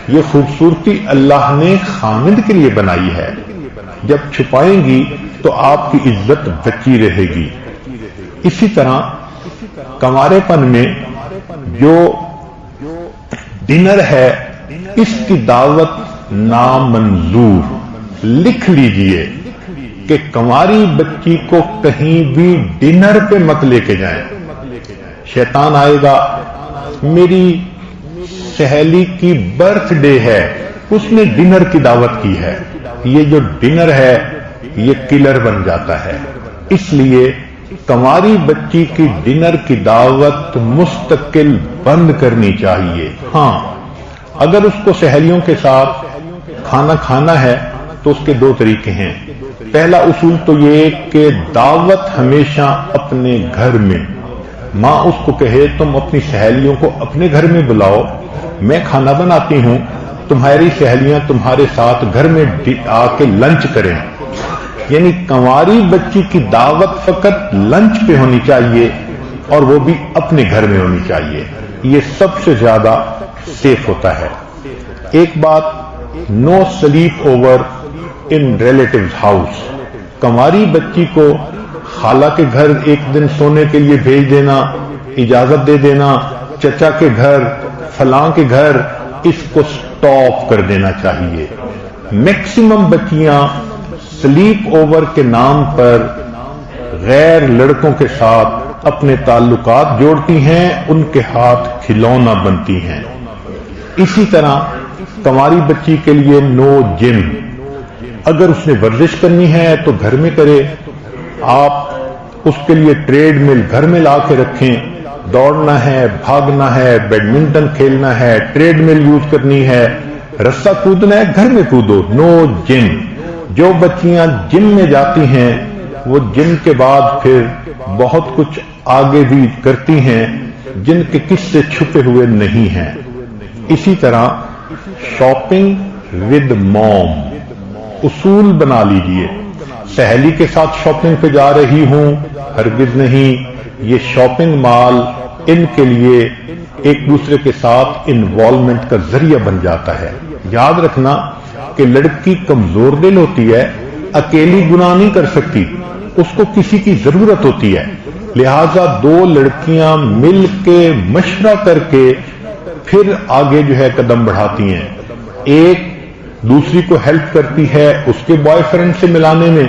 یہ خوبصورتی اللہ نے خامد کے لیے بنائی ہے۔ جب چھپائیں گی تو آپ کی عزت بچی رہے گی۔ اسی طرح کنوارے پن میں جو ڈنر ہے اس کی دعوت نامنظور۔ لکھ لیجئے کہ کنواری بچی کو کہیں بھی ڈنر پہ مت لے کے جائیں۔ شیطان آئے گا، میری سہیلی کی برتھ ڈے ہے، اس نے ڈنر کی دعوت کی ہے، یہ جو ڈنر ہے یہ کلر بن جاتا ہے۔ اس لیے کنواری بچی کی ڈنر کی دعوت مستقل بند کرنی چاہیے۔ ہاں، اگر اس کو سہیلیوں کے ساتھ کھانا کھانا ہے تو اس کے دو طریقے ہیں۔ پہلا اصول تو یہ کہ دعوت ہمیشہ اپنے گھر میں، ماں اس کو کہے تم اپنی سہیلیوں کو اپنے گھر میں بلاؤ، میں کھانا بناتی ہوں، تمہاری سہیلیاں تمہارے ساتھ گھر میں آ کے لنچ کریں۔ یعنی کنواری بچی کی دعوت فقط لنچ پہ ہونی چاہیے اور وہ بھی اپنے گھر میں ہونی چاہیے، یہ سب سے زیادہ سیف ہوتا ہے۔ ایک بات، no sleep over in relatives house. کنواری بچی کو خالہ کے گھر ایک دن سونے کے لیے بھیج دینا، اجازت دے دینا، چچا کے گھر، فلاں کے گھر، اس کو سٹاپ کر دینا چاہیے۔ میکسیمم بچیاں سلیپ اوور کے نام پر غیر لڑکوں کے ساتھ اپنے تعلقات جوڑتی ہیں، ان کے ہاتھ کھلونا بنتی ہیں۔ اسی طرح کنواری بچی کے لیے نو جم، اگر اس نے ورزش کرنی ہے تو گھر میں کرے، آپ اس کے لیے ٹریڈ مل گھر میں لا کے رکھیں، دوڑنا ہے، بھاگنا ہے، بیڈمنٹن کھیلنا ہے، ٹریڈ مل یوز کرنی ہے، رسہ کودنا ہے، گھر میں کودو، نو جم۔ جو بچیاں جم میں جاتی ہیں وہ جم کے بعد پھر بہت کچھ آگے بھی کرتی ہیں جن کے قصے چھپے ہوئے نہیں ہیں۔ اسی طرح شاپنگ ود موم اصول بنا لیجئے۔ سہیلی کے ساتھ شاپنگ پہ جا رہی ہوں، ہرگز نہیں، یہ شاپنگ مال ان کے لیے ایک دوسرے کے ساتھ انوالومنٹ کا ذریعہ بن جاتا ہے۔ یاد رکھنا کہ لڑکی کمزور دل ہوتی ہے، اکیلی گناہ نہیں کر سکتی، اس کو کسی کی ضرورت ہوتی ہے، لہذا دو لڑکیاں مل کے مشورہ کر کے پھر آگے جو ہے قدم بڑھاتی ہیں۔ ایک دوسری کو ہیلپ کرتی ہے اس کے بوائے فرینڈ سے ملانے میں،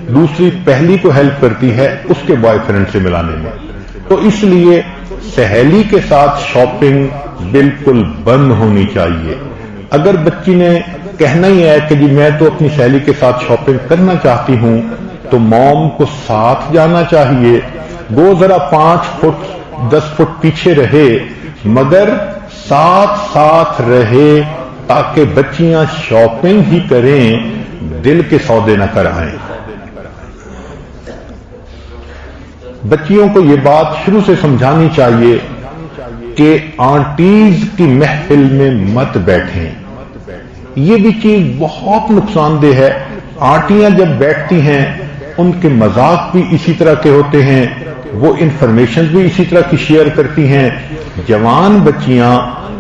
دوسری پہلی کو ہیلپ کرتی ہے اس کے بوائے فرینڈ سے ملانے میں۔ تو اس لیے سہیلی کے ساتھ شاپنگ بالکل بند ہونی چاہیے۔ اگر بچی نے کہنا ہی ہے کہ جی میں تو اپنی سہیلی کے ساتھ شاپنگ کرنا چاہتی ہوں، تو موم کو ساتھ جانا چاہیے، وہ ذرا 5 فٹ 10 فٹ پیچھے رہے مگر ساتھ ساتھ رہے تاکہ بچیاں شاپنگ ہی کریں، دل کے سودے نہ کرائیں۔ بچیوں کو یہ بات شروع سے سمجھانی چاہیے کہ آنٹیز کی محفل میں مت بیٹھیں۔ یہ بھی چیز بہت نقصان دہ ہے۔ آنٹیاں جب بیٹھتی ہیں ان کے مذاق بھی اسی طرح کے ہوتے ہیں، وہ انفارمیشن بھی اسی طرح کی شیئر کرتی ہیں۔ جوان بچیاں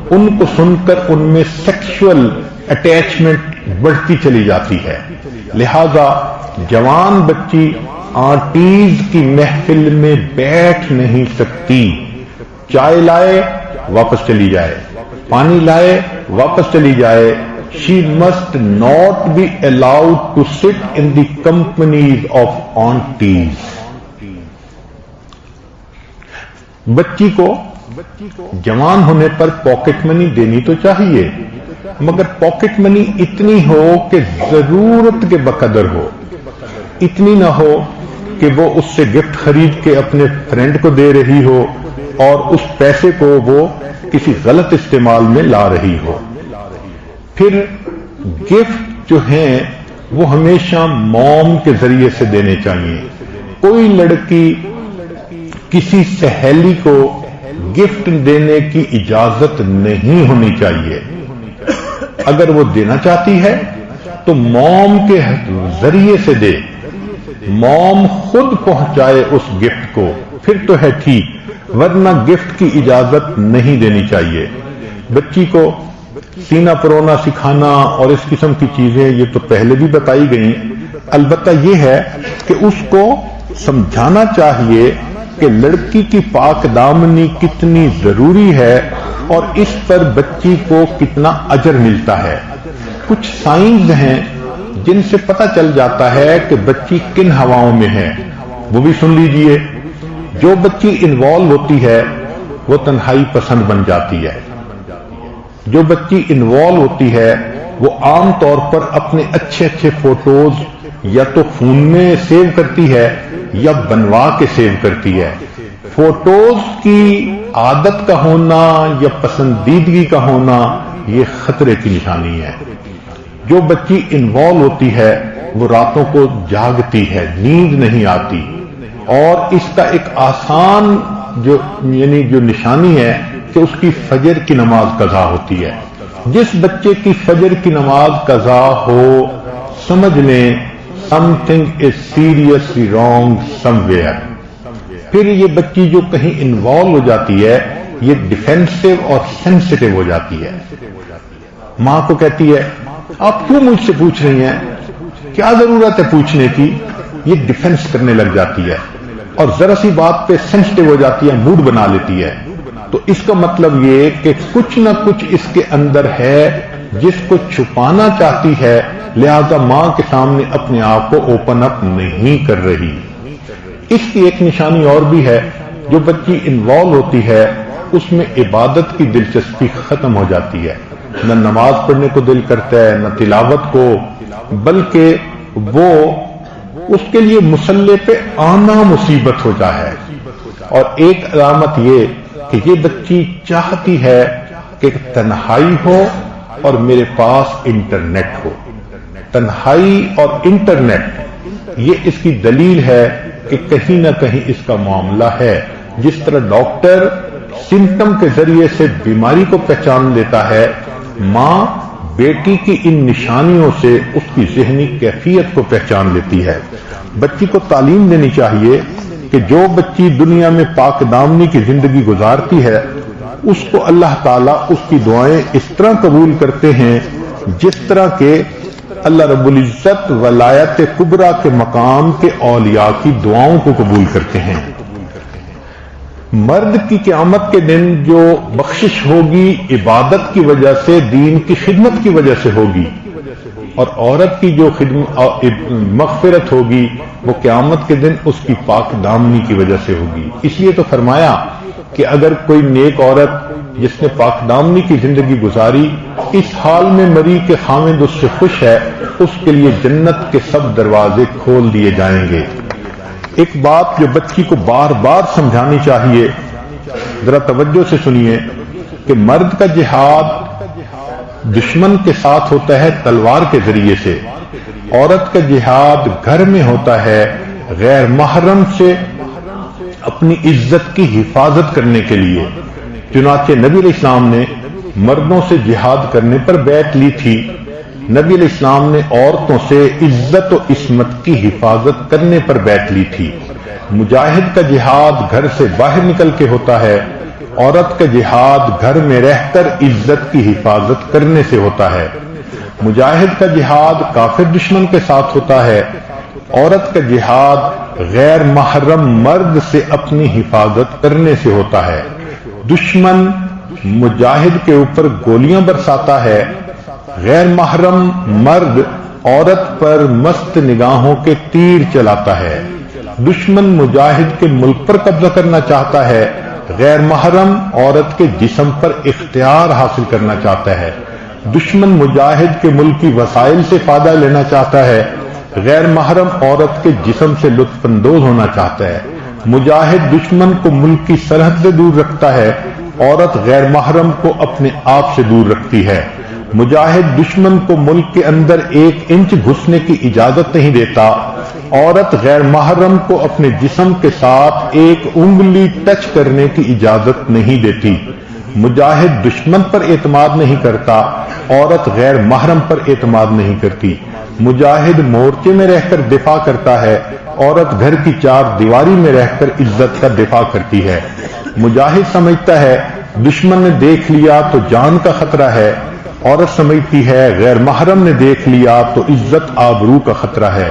ان کو سن کر ان میں سیکشول اٹیچمنٹ بڑھتی چلی جاتی ہے، لہذا جوان بچی آنٹیز کی محفل میں بیٹھ نہیں سکتی۔ چائے لائے واپس چلی جائے، پانی لائے واپس چلی جائے۔ She must not be allowed to sit in the companies of aunties۔ بچی کو جوان ہونے پر پاکٹ منی دینی تو چاہیے، مگر پاکٹ منی اتنی ہو کہ ضرورت کے بقدر ہو، اتنی نہ ہو کہ وہ اس سے گفٹ خرید کے اپنے فرینڈ کو دے رہی ہو اور اس پیسے کو وہ کسی غلط استعمال میں لا رہی ہو۔ پھر گفٹ جو ہیں وہ ہمیشہ موم کے ذریعے سے دینے چاہیے۔ کوئی لڑکی کسی سہیلی کو گفٹ دینے کی اجازت نہیں ہونی چاہیے۔ اگر وہ دینا چاہتی ہے تو موم کے ذریعے سے دے، موم خود پہنچائے اس گفٹ کو، پھر تو ہے ٹھیک، ورنہ گفٹ کی اجازت نہیں دینی چاہیے۔ بچی کو سینہ پرونا سکھانا اور اس قسم کی چیزیں یہ تو پہلے بھی بتائی گئیں، البتہ یہ ہے کہ اس کو سمجھانا چاہیے کہ لڑکی کی پاک دامنی کتنی ضروری ہے اور اس پر بچی کو کتنا اجر ملتا ہے۔ کچھ سائنز ہیں جن سے پتہ چل جاتا ہے کہ بچی کن ہواؤں میں ہے، وہ بھی سن لیجئے۔ جو بچی انوالو ہوتی ہے وہ تنہائی پسند بن جاتی ہے۔ جو بچی انوالو ہوتی ہے وہ عام طور پر اپنے اچھے اچھے فوٹوز یا تو فون میں سیو کرتی ہے یا بنوا کے سیو کرتی ہے۔ فوٹوز کی عادت کا ہونا یا پسندیدگی کا ہونا یہ خطرے کی نشانی ہے۔ جو بچی انوالو ہوتی ہے وہ راتوں کو جاگتی ہے، نیند نہیں آتی، اور اس کا ایک آسان جو نشانی ہے کہ اس کی فجر کی نماز قضا ہوتی ہے۔ جس بچے کی فجر کی نماز قضا ہو سمجھ لیں something is seriously wrong somewhere۔ پھر یہ بچی جو کہیں انوالو ہو جاتی ہے یہ ڈیفینسو اور سینسٹیو ہو جاتی ہے۔ ماں کو کہتی ہے آپ کیوں مجھ سے پوچھ رہی ہیں، کیا ضرورت ہے پوچھنے کی، یہ ڈیفینس کرنے لگ جاتی ہے اور ذرا سی بات پہ سینسٹیو ہو جاتی ہے، موڈ بنا لیتی ہے۔ تو اس کا مطلب یہ کہ کچھ نہ کچھ اس کے اندر ہے جس کو چھپانا چاہتی ہے، لہذا ماں کے سامنے اپنے آپ کو اوپن اپ نہیں کر رہی۔ اس کی ایک نشانی اور بھی ہے، جو بچی انوالو ہوتی ہے اس میں عبادت کی دلچسپی ختم ہو جاتی ہے، نہ نماز پڑھنے کو دل کرتا ہے، نہ تلاوت کو، بلکہ وہ اس کے لیے مسلح پہ آنا مصیبت ہو جائے. اور ایک علامت یہ کہ یہ بچی چاہتی ہے کہ تنہائی ہو اور میرے پاس انٹرنیٹ ہو. تنہائی اور انٹرنیٹ یہ اس کی دلیل ہے کہ کہیں نہ کہیں اس کا معاملہ ہے. جس طرح ڈاکٹر سمٹم کے ذریعے سے بیماری کو پہچان لیتا ہے، ماں بیٹی کی ان نشانیوں سے اس کی ذہنی کیفیت کو پہچان لیتی ہے. بچی کو تعلیم دینی چاہیے کہ جو بچی دنیا میں پاک دامنی کی زندگی گزارتی ہے اس کو اللہ تعالیٰ اس کی دعائیں اس طرح قبول کرتے ہیں جس طرح کہ اللہ رب العزت ولایت کبریٰ کے مقام کے اولیاء کی دعاؤں کو قبول کرتے ہیں. مرد کی قیامت کے دن جو بخشش ہوگی عبادت کی وجہ سے، دین کی خدمت کی وجہ سے ہوگی، اور عورت کی جو مغفرت ہوگی وہ قیامت کے دن اس کی پاک دامنی کی وجہ سے ہوگی. اس لیے تو فرمایا کہ اگر کوئی نیک عورت جس نے پاک دامنی کی زندگی گزاری اس حال میں مری کہ خاوند اس سے خوش ہے، اس کے لیے جنت کے سب دروازے کھول دیے جائیں گے. ایک بات جو بچی کو بار بار سمجھانی چاہیے، ذرا توجہ سے سنیے، کہ مرد کا جہاد دشمن کے ساتھ ہوتا ہے تلوار کے ذریعے سے، عورت کا جہاد گھر میں ہوتا ہے غیر محرم سے اپنی عزت کی حفاظت کرنے کے لیے. چنانچہ نبی علیہ السلام نے مردوں سے جہاد کرنے پر بیعت لی تھی. نبی علیہ السلام نے عورتوں سے عزت و عصمت کی حفاظت کرنے پر بیعت لی تھی. مجاہد کا جہاد گھر سے باہر نکل کے ہوتا ہے، عورت کا جہاد گھر میں رہ کر عزت کی حفاظت کرنے سے ہوتا ہے. مجاہد کا جہاد کافر دشمن کے ساتھ ہوتا ہے، عورت کا جہاد غیر محرم مرد سے اپنی حفاظت کرنے سے ہوتا ہے. دشمن مجاہد کے اوپر گولیاں برساتا ہے، غیر محرم مرد عورت پر مست نگاہوں کے تیر چلاتا ہے. دشمن مجاہد کے ملک پر قبضہ کرنا چاہتا ہے، غیر محرم عورت کے جسم پر اختیار حاصل کرنا چاہتا ہے. دشمن مجاہد کے ملکی وسائل سے فائدہ لینا چاہتا ہے، غیر محرم عورت کے جسم سے لطف اندوز ہونا چاہتا ہے. مجاہد دشمن کو ملک کی سرحد سے دور رکھتا ہے، عورت غیر محرم کو اپنے آپ سے دور رکھتی ہے. مجاہد دشمن کو ملک کے اندر 1 انچ گھسنے کی اجازت نہیں دیتا، عورت غیر محرم کو اپنے جسم کے ساتھ 1 انگلی ٹچ کرنے کی اجازت نہیں دیتی. مجاہد دشمن پر اعتماد نہیں کرتا، عورت غیر محرم پر اعتماد نہیں کرتی. مجاہد مورچے میں رہ کر دفاع کرتا ہے، عورت گھر کی 4 دیواری میں رہ کر عزت کا دفاع کرتی ہے. مجاہد سمجھتا ہے دشمن نے دیکھ لیا تو جان کا خطرہ ہے، عورت سمجھتی ہے غیر محرم نے دیکھ لیا تو عزت آبرو کا خطرہ ہے.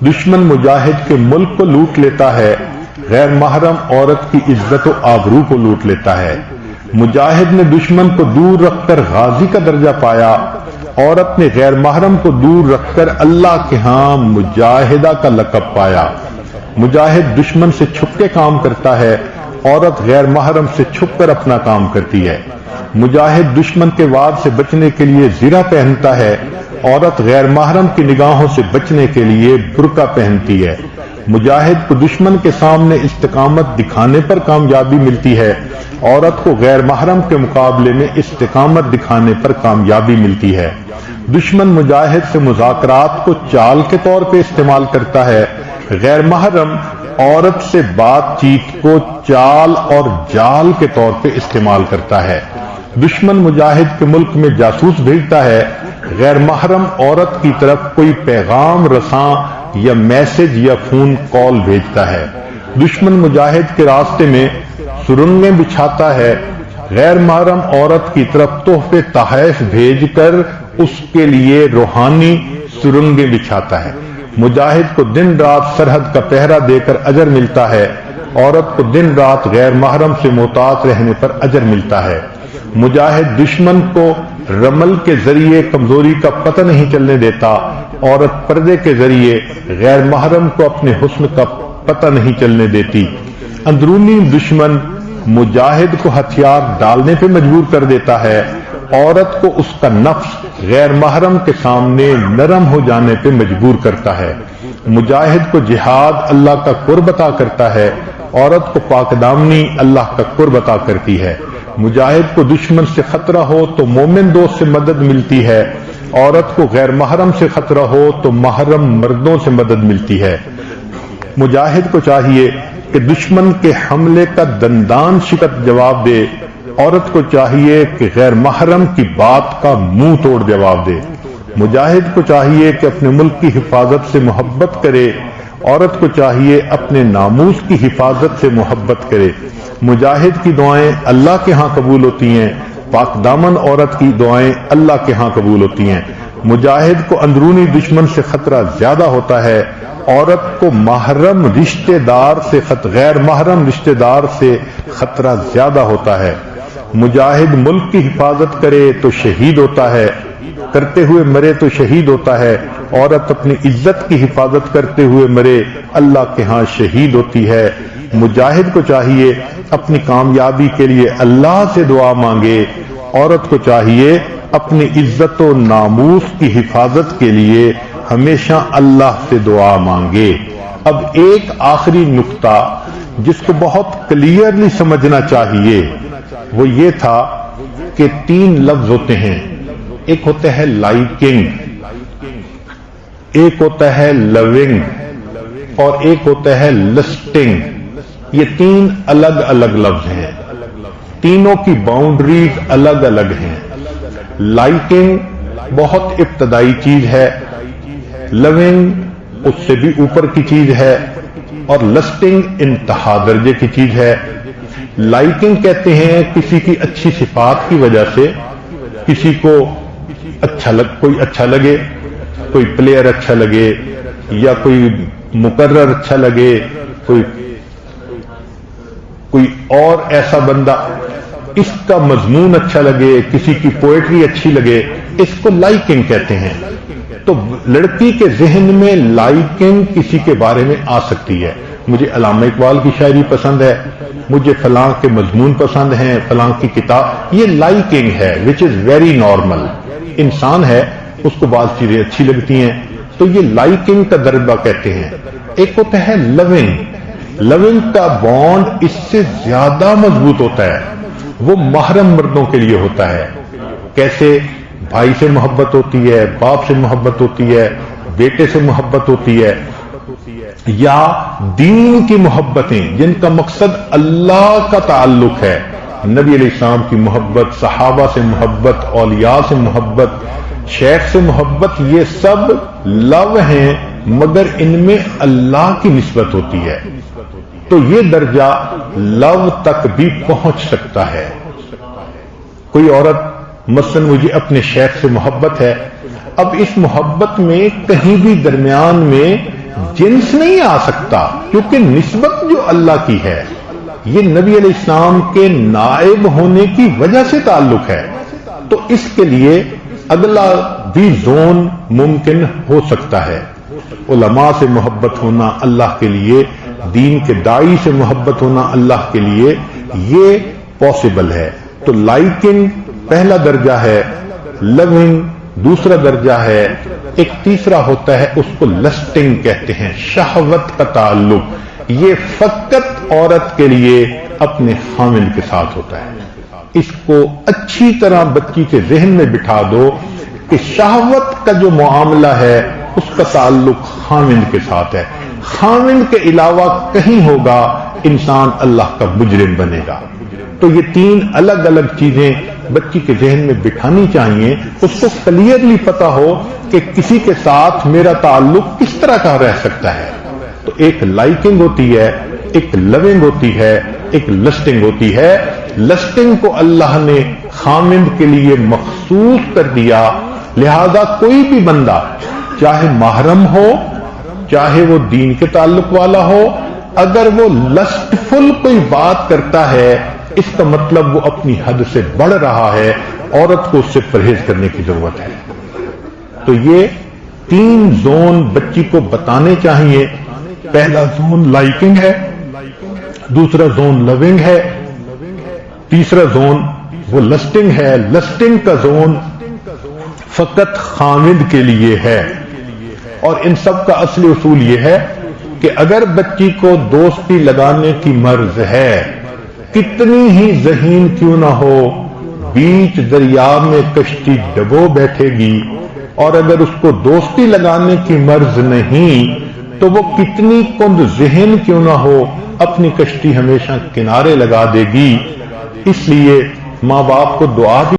دشمن مجاہد کے ملک کو لوٹ لیتا ہے، غیر محرم عورت کی عزت و آبرو کو لوٹ لیتا ہے. مجاہد نے دشمن کو دور رکھ کر غازی کا درجہ پایا، عورت نے غیر محرم کو دور رکھ کر اللہ کے ہاں مجاہدہ کا لقب پایا. مجاہد دشمن سے چھپ کے کام کرتا ہے، عورت غیر محرم سے چھپ کر اپنا کام کرتی ہے. مجاہد دشمن کے وار سے بچنے کے لیے زرہ پہنتا ہے، عورت غیر محرم کی نگاہوں سے بچنے کے لیے برقع پہنتی ہے. مجاہد کو دشمن کے سامنے استقامت دکھانے پر کامیابی ملتی ہے، عورت کو غیر محرم کے مقابلے میں استقامت دکھانے پر کامیابی ملتی ہے. دشمن مجاہد سے مذاکرات کو چال کے طور پہ استعمال کرتا ہے، غیر محرم عورت سے بات چیت کو چال اور جال کے طور پہ استعمال کرتا ہے. دشمن مجاہد کے ملک میں جاسوس بھیجتا ہے، غیر محرم عورت کی طرف کوئی پیغام رساں یا میسج یا فون کال بھیجتا ہے. دشمن مجاہد کے راستے میں سرنگیں بچھاتا ہے، غیر محرم عورت کی طرف تحفے تحائف بھیج کر اس کے لیے روحانی سرنگیں بچھاتا ہے. مجاہد کو دن رات سرحد کا پہرا دے کر اجر ملتا ہے، عورت کو دن رات غیر محرم سے محتاط رہنے پر اجر ملتا ہے. مجاہد دشمن کو رمل کے ذریعے کمزوری کا پتہ نہیں چلنے دیتا، عورت پردے کے ذریعے غیر محرم کو اپنے حسن کا پتہ نہیں چلنے دیتی. اندرونی دشمن مجاہد کو ہتھیار ڈالنے پہ مجبور کر دیتا ہے، عورت کو اس کا نفس غیر محرم کے سامنے نرم ہو جانے پہ مجبور کرتا ہے. مجاہد کو جہاد اللہ کا قرب عطا کرتا ہے، عورت کو پاک دامنی اللہ کا قرب عطا کرتی ہے. مجاہد کو دشمن سے خطرہ ہو تو مومن دوست سے مدد ملتی ہے، عورت کو غیر محرم سے خطرہ ہو تو محرم مردوں سے مدد ملتی ہے. مجاہد کو چاہیے کہ دشمن کے حملے کا دندان شکست جواب دے، عورت کو چاہیے کہ غیر محرم کی بات کا منہ توڑ جواب دے. مجاہد کو چاہیے کہ اپنے ملک کی حفاظت سے محبت کرے، عورت کو چاہیے اپنے ناموس کی حفاظت سے محبت کرے. مجاہد کی دعائیں اللہ کے ہاں قبول ہوتی ہیں، پاک دامن عورت کی دعائیں اللہ کے ہاں قبول ہوتی ہیں. مجاہد کو اندرونی دشمن سے خطرہ زیادہ ہوتا ہے، عورت کو محرم رشتہ دار سے غیر محرم رشتہ دار سے خطرہ زیادہ ہوتا ہے. مجاہد ملک کی حفاظت کرے تو شہید ہوتا ہے، کرتے ہوئے مرے تو شہید ہوتا ہے. عورت اپنی عزت کی حفاظت کرتے ہوئے مرے اللہ کے ہاں شہید ہوتی ہے. مجاہد کو چاہیے اپنی کامیابی کے لیے اللہ سے دعا مانگے، عورت کو چاہیے اپنی عزت و ناموس کی حفاظت کے لیے ہمیشہ اللہ سے دعا مانگے. اب ایک آخری نقطہ جس کو بہت کلیئرلی سمجھنا چاہیے وہ یہ تھا کہ 3 لفظ ہوتے ہیں. ایک ہوتا ہے لائکنگ، ایک ہوتا ہے لونگ اور ایک ہوتا ہے لسٹنگ. یہ 3 الگ الگ لفظ ہیں، تینوں کی باؤنڈریز الگ الگ ہیں. لائکنگ بہت ابتدائی چیز ہے، لونگ اس سے بھی اوپر کی چیز ہے اور لسٹنگ انتہا درجے کی چیز ہے. لائکنگ کہتے ہیں کسی کی اچھی صفات کی وجہ سے کسی کو کوئی اچھا لگے، کوئی پلیئر اچھا لگے یا کوئی مقرر اچھا لگے، کوئی اور ایسا بندہ اس کا مضمون اچھا لگے، کسی کی پوئٹری اچھی لگے، اس کو لائکنگ کہتے ہیں. تو لڑکی کے ذہن میں لائکنگ کسی کے بارے میں آ سکتی ہے. مجھے علامہ اقبال کی شاعری پسند ہے، مجھے فلاں کے مضمون پسند ہیں، فلاں کی کتاب، یہ لائکنگ ہے وچ از ویری نارمل. انسان ہے، اس کو بعض چیزیں اچھی لگتی ہیں تو یہ لائکنگ کا درجہ کہتے ہیں. ایک ہوتا ہے لونگ. لونگ کا بانڈ اس سے زیادہ مضبوط ہوتا ہے، وہ محرم مردوں کے لیے ہوتا ہے. کیسے؟ بھائی سے محبت ہوتی ہے، باپ سے محبت ہوتی ہے، بیٹے سے محبت ہوتی ہے، یا دین کی محبتیں جن کا مقصد اللہ کا تعلق ہے. نبی علیہ السلام کی محبت، صحابہ سے محبت، اولیاء سے محبت، شیخ سے محبت، یہ سب لو ہیں مگر ان میں اللہ کی نسبت ہوتی ہے. تو یہ درجہ لو تک بھی پہنچ سکتا ہے. کوئی عورت مثلا مجھے اپنے شیخ سے محبت ہے، اب اس محبت میں کہیں بھی درمیان میں جنس نہیں آ سکتا کیونکہ نسبت جو اللہ کی ہے یہ نبی علیہ السلام کے نائب ہونے کی وجہ سے تعلق ہے. تو اس کے لیے اگلا بھی زون ممکن ہو سکتا ہے. علماء سے محبت ہونا اللہ کے لیے، دین کے داعی سے محبت ہونا اللہ کے لیے، یہ پاسبل ہے. تو لائکنگ پہلا درجہ ہے، لونگ دوسرا درجہ ہے، ایک تیسرا ہوتا ہے اس کو لسٹنگ کہتے ہیں، شہوت کا تعلق. یہ فقط عورت کے لیے اپنے خامن کے ساتھ ہوتا ہے. اس کو اچھی طرح بچی کے ذہن میں بٹھا دو کہ شہوت کا جو معاملہ ہے اس کا تعلق خامن کے ساتھ ہے. خامن کے علاوہ کہیں ہوگا انسان اللہ کا مجرم بنے گا. تو یہ 3 الگ الگ چیزیں بچی کے ذہن میں بٹھانی چاہیے، اس کو کلیئرلی پتا ہو کہ کسی کے ساتھ میرا تعلق کس طرح کا رہ سکتا ہے. تو ایک لائکنگ ہوتی ہے، ایک لونگ ہوتی ہے، ایک لسٹنگ ہوتی ہے. لسٹنگ کو اللہ نے خامند کے لیے مخصوص کر دیا، لہذا کوئی بھی بندہ چاہے محرم ہو چاہے وہ دین کے تعلق والا ہو، اگر وہ لسٹ فل کوئی بات کرتا ہے اس کا مطلب وہ اپنی حد سے بڑھ رہا ہے، عورت کو اس سے پرہیز کرنے کی ضرورت ہے. تو یہ 3 زون بچی کو بتانے چاہیے. پہلا زون لائکنگ ہے، دوسرا زون لونگ ہے، تیسرا زون وہ لسٹنگ ہے. لسٹنگ کا زون فقط خامد کے لیے ہے. اور ان سب کا اصلی اصول یہ ہے کہ اگر بچی کو دوستی لگانے کی مرض ہے، کتنی ہی ذہین کیوں نہ ہو، بیچ دریا میں کشتی ڈبو بیٹھے گی. اور اگر اس کو دوستی لگانے کی مرض نہیں تو وہ کتنی کند ذہن کیوں نہ ہو، اپنی کشتی ہمیشہ کنارے لگا دے گی. اس لیے ماں باپ کو دعا بھی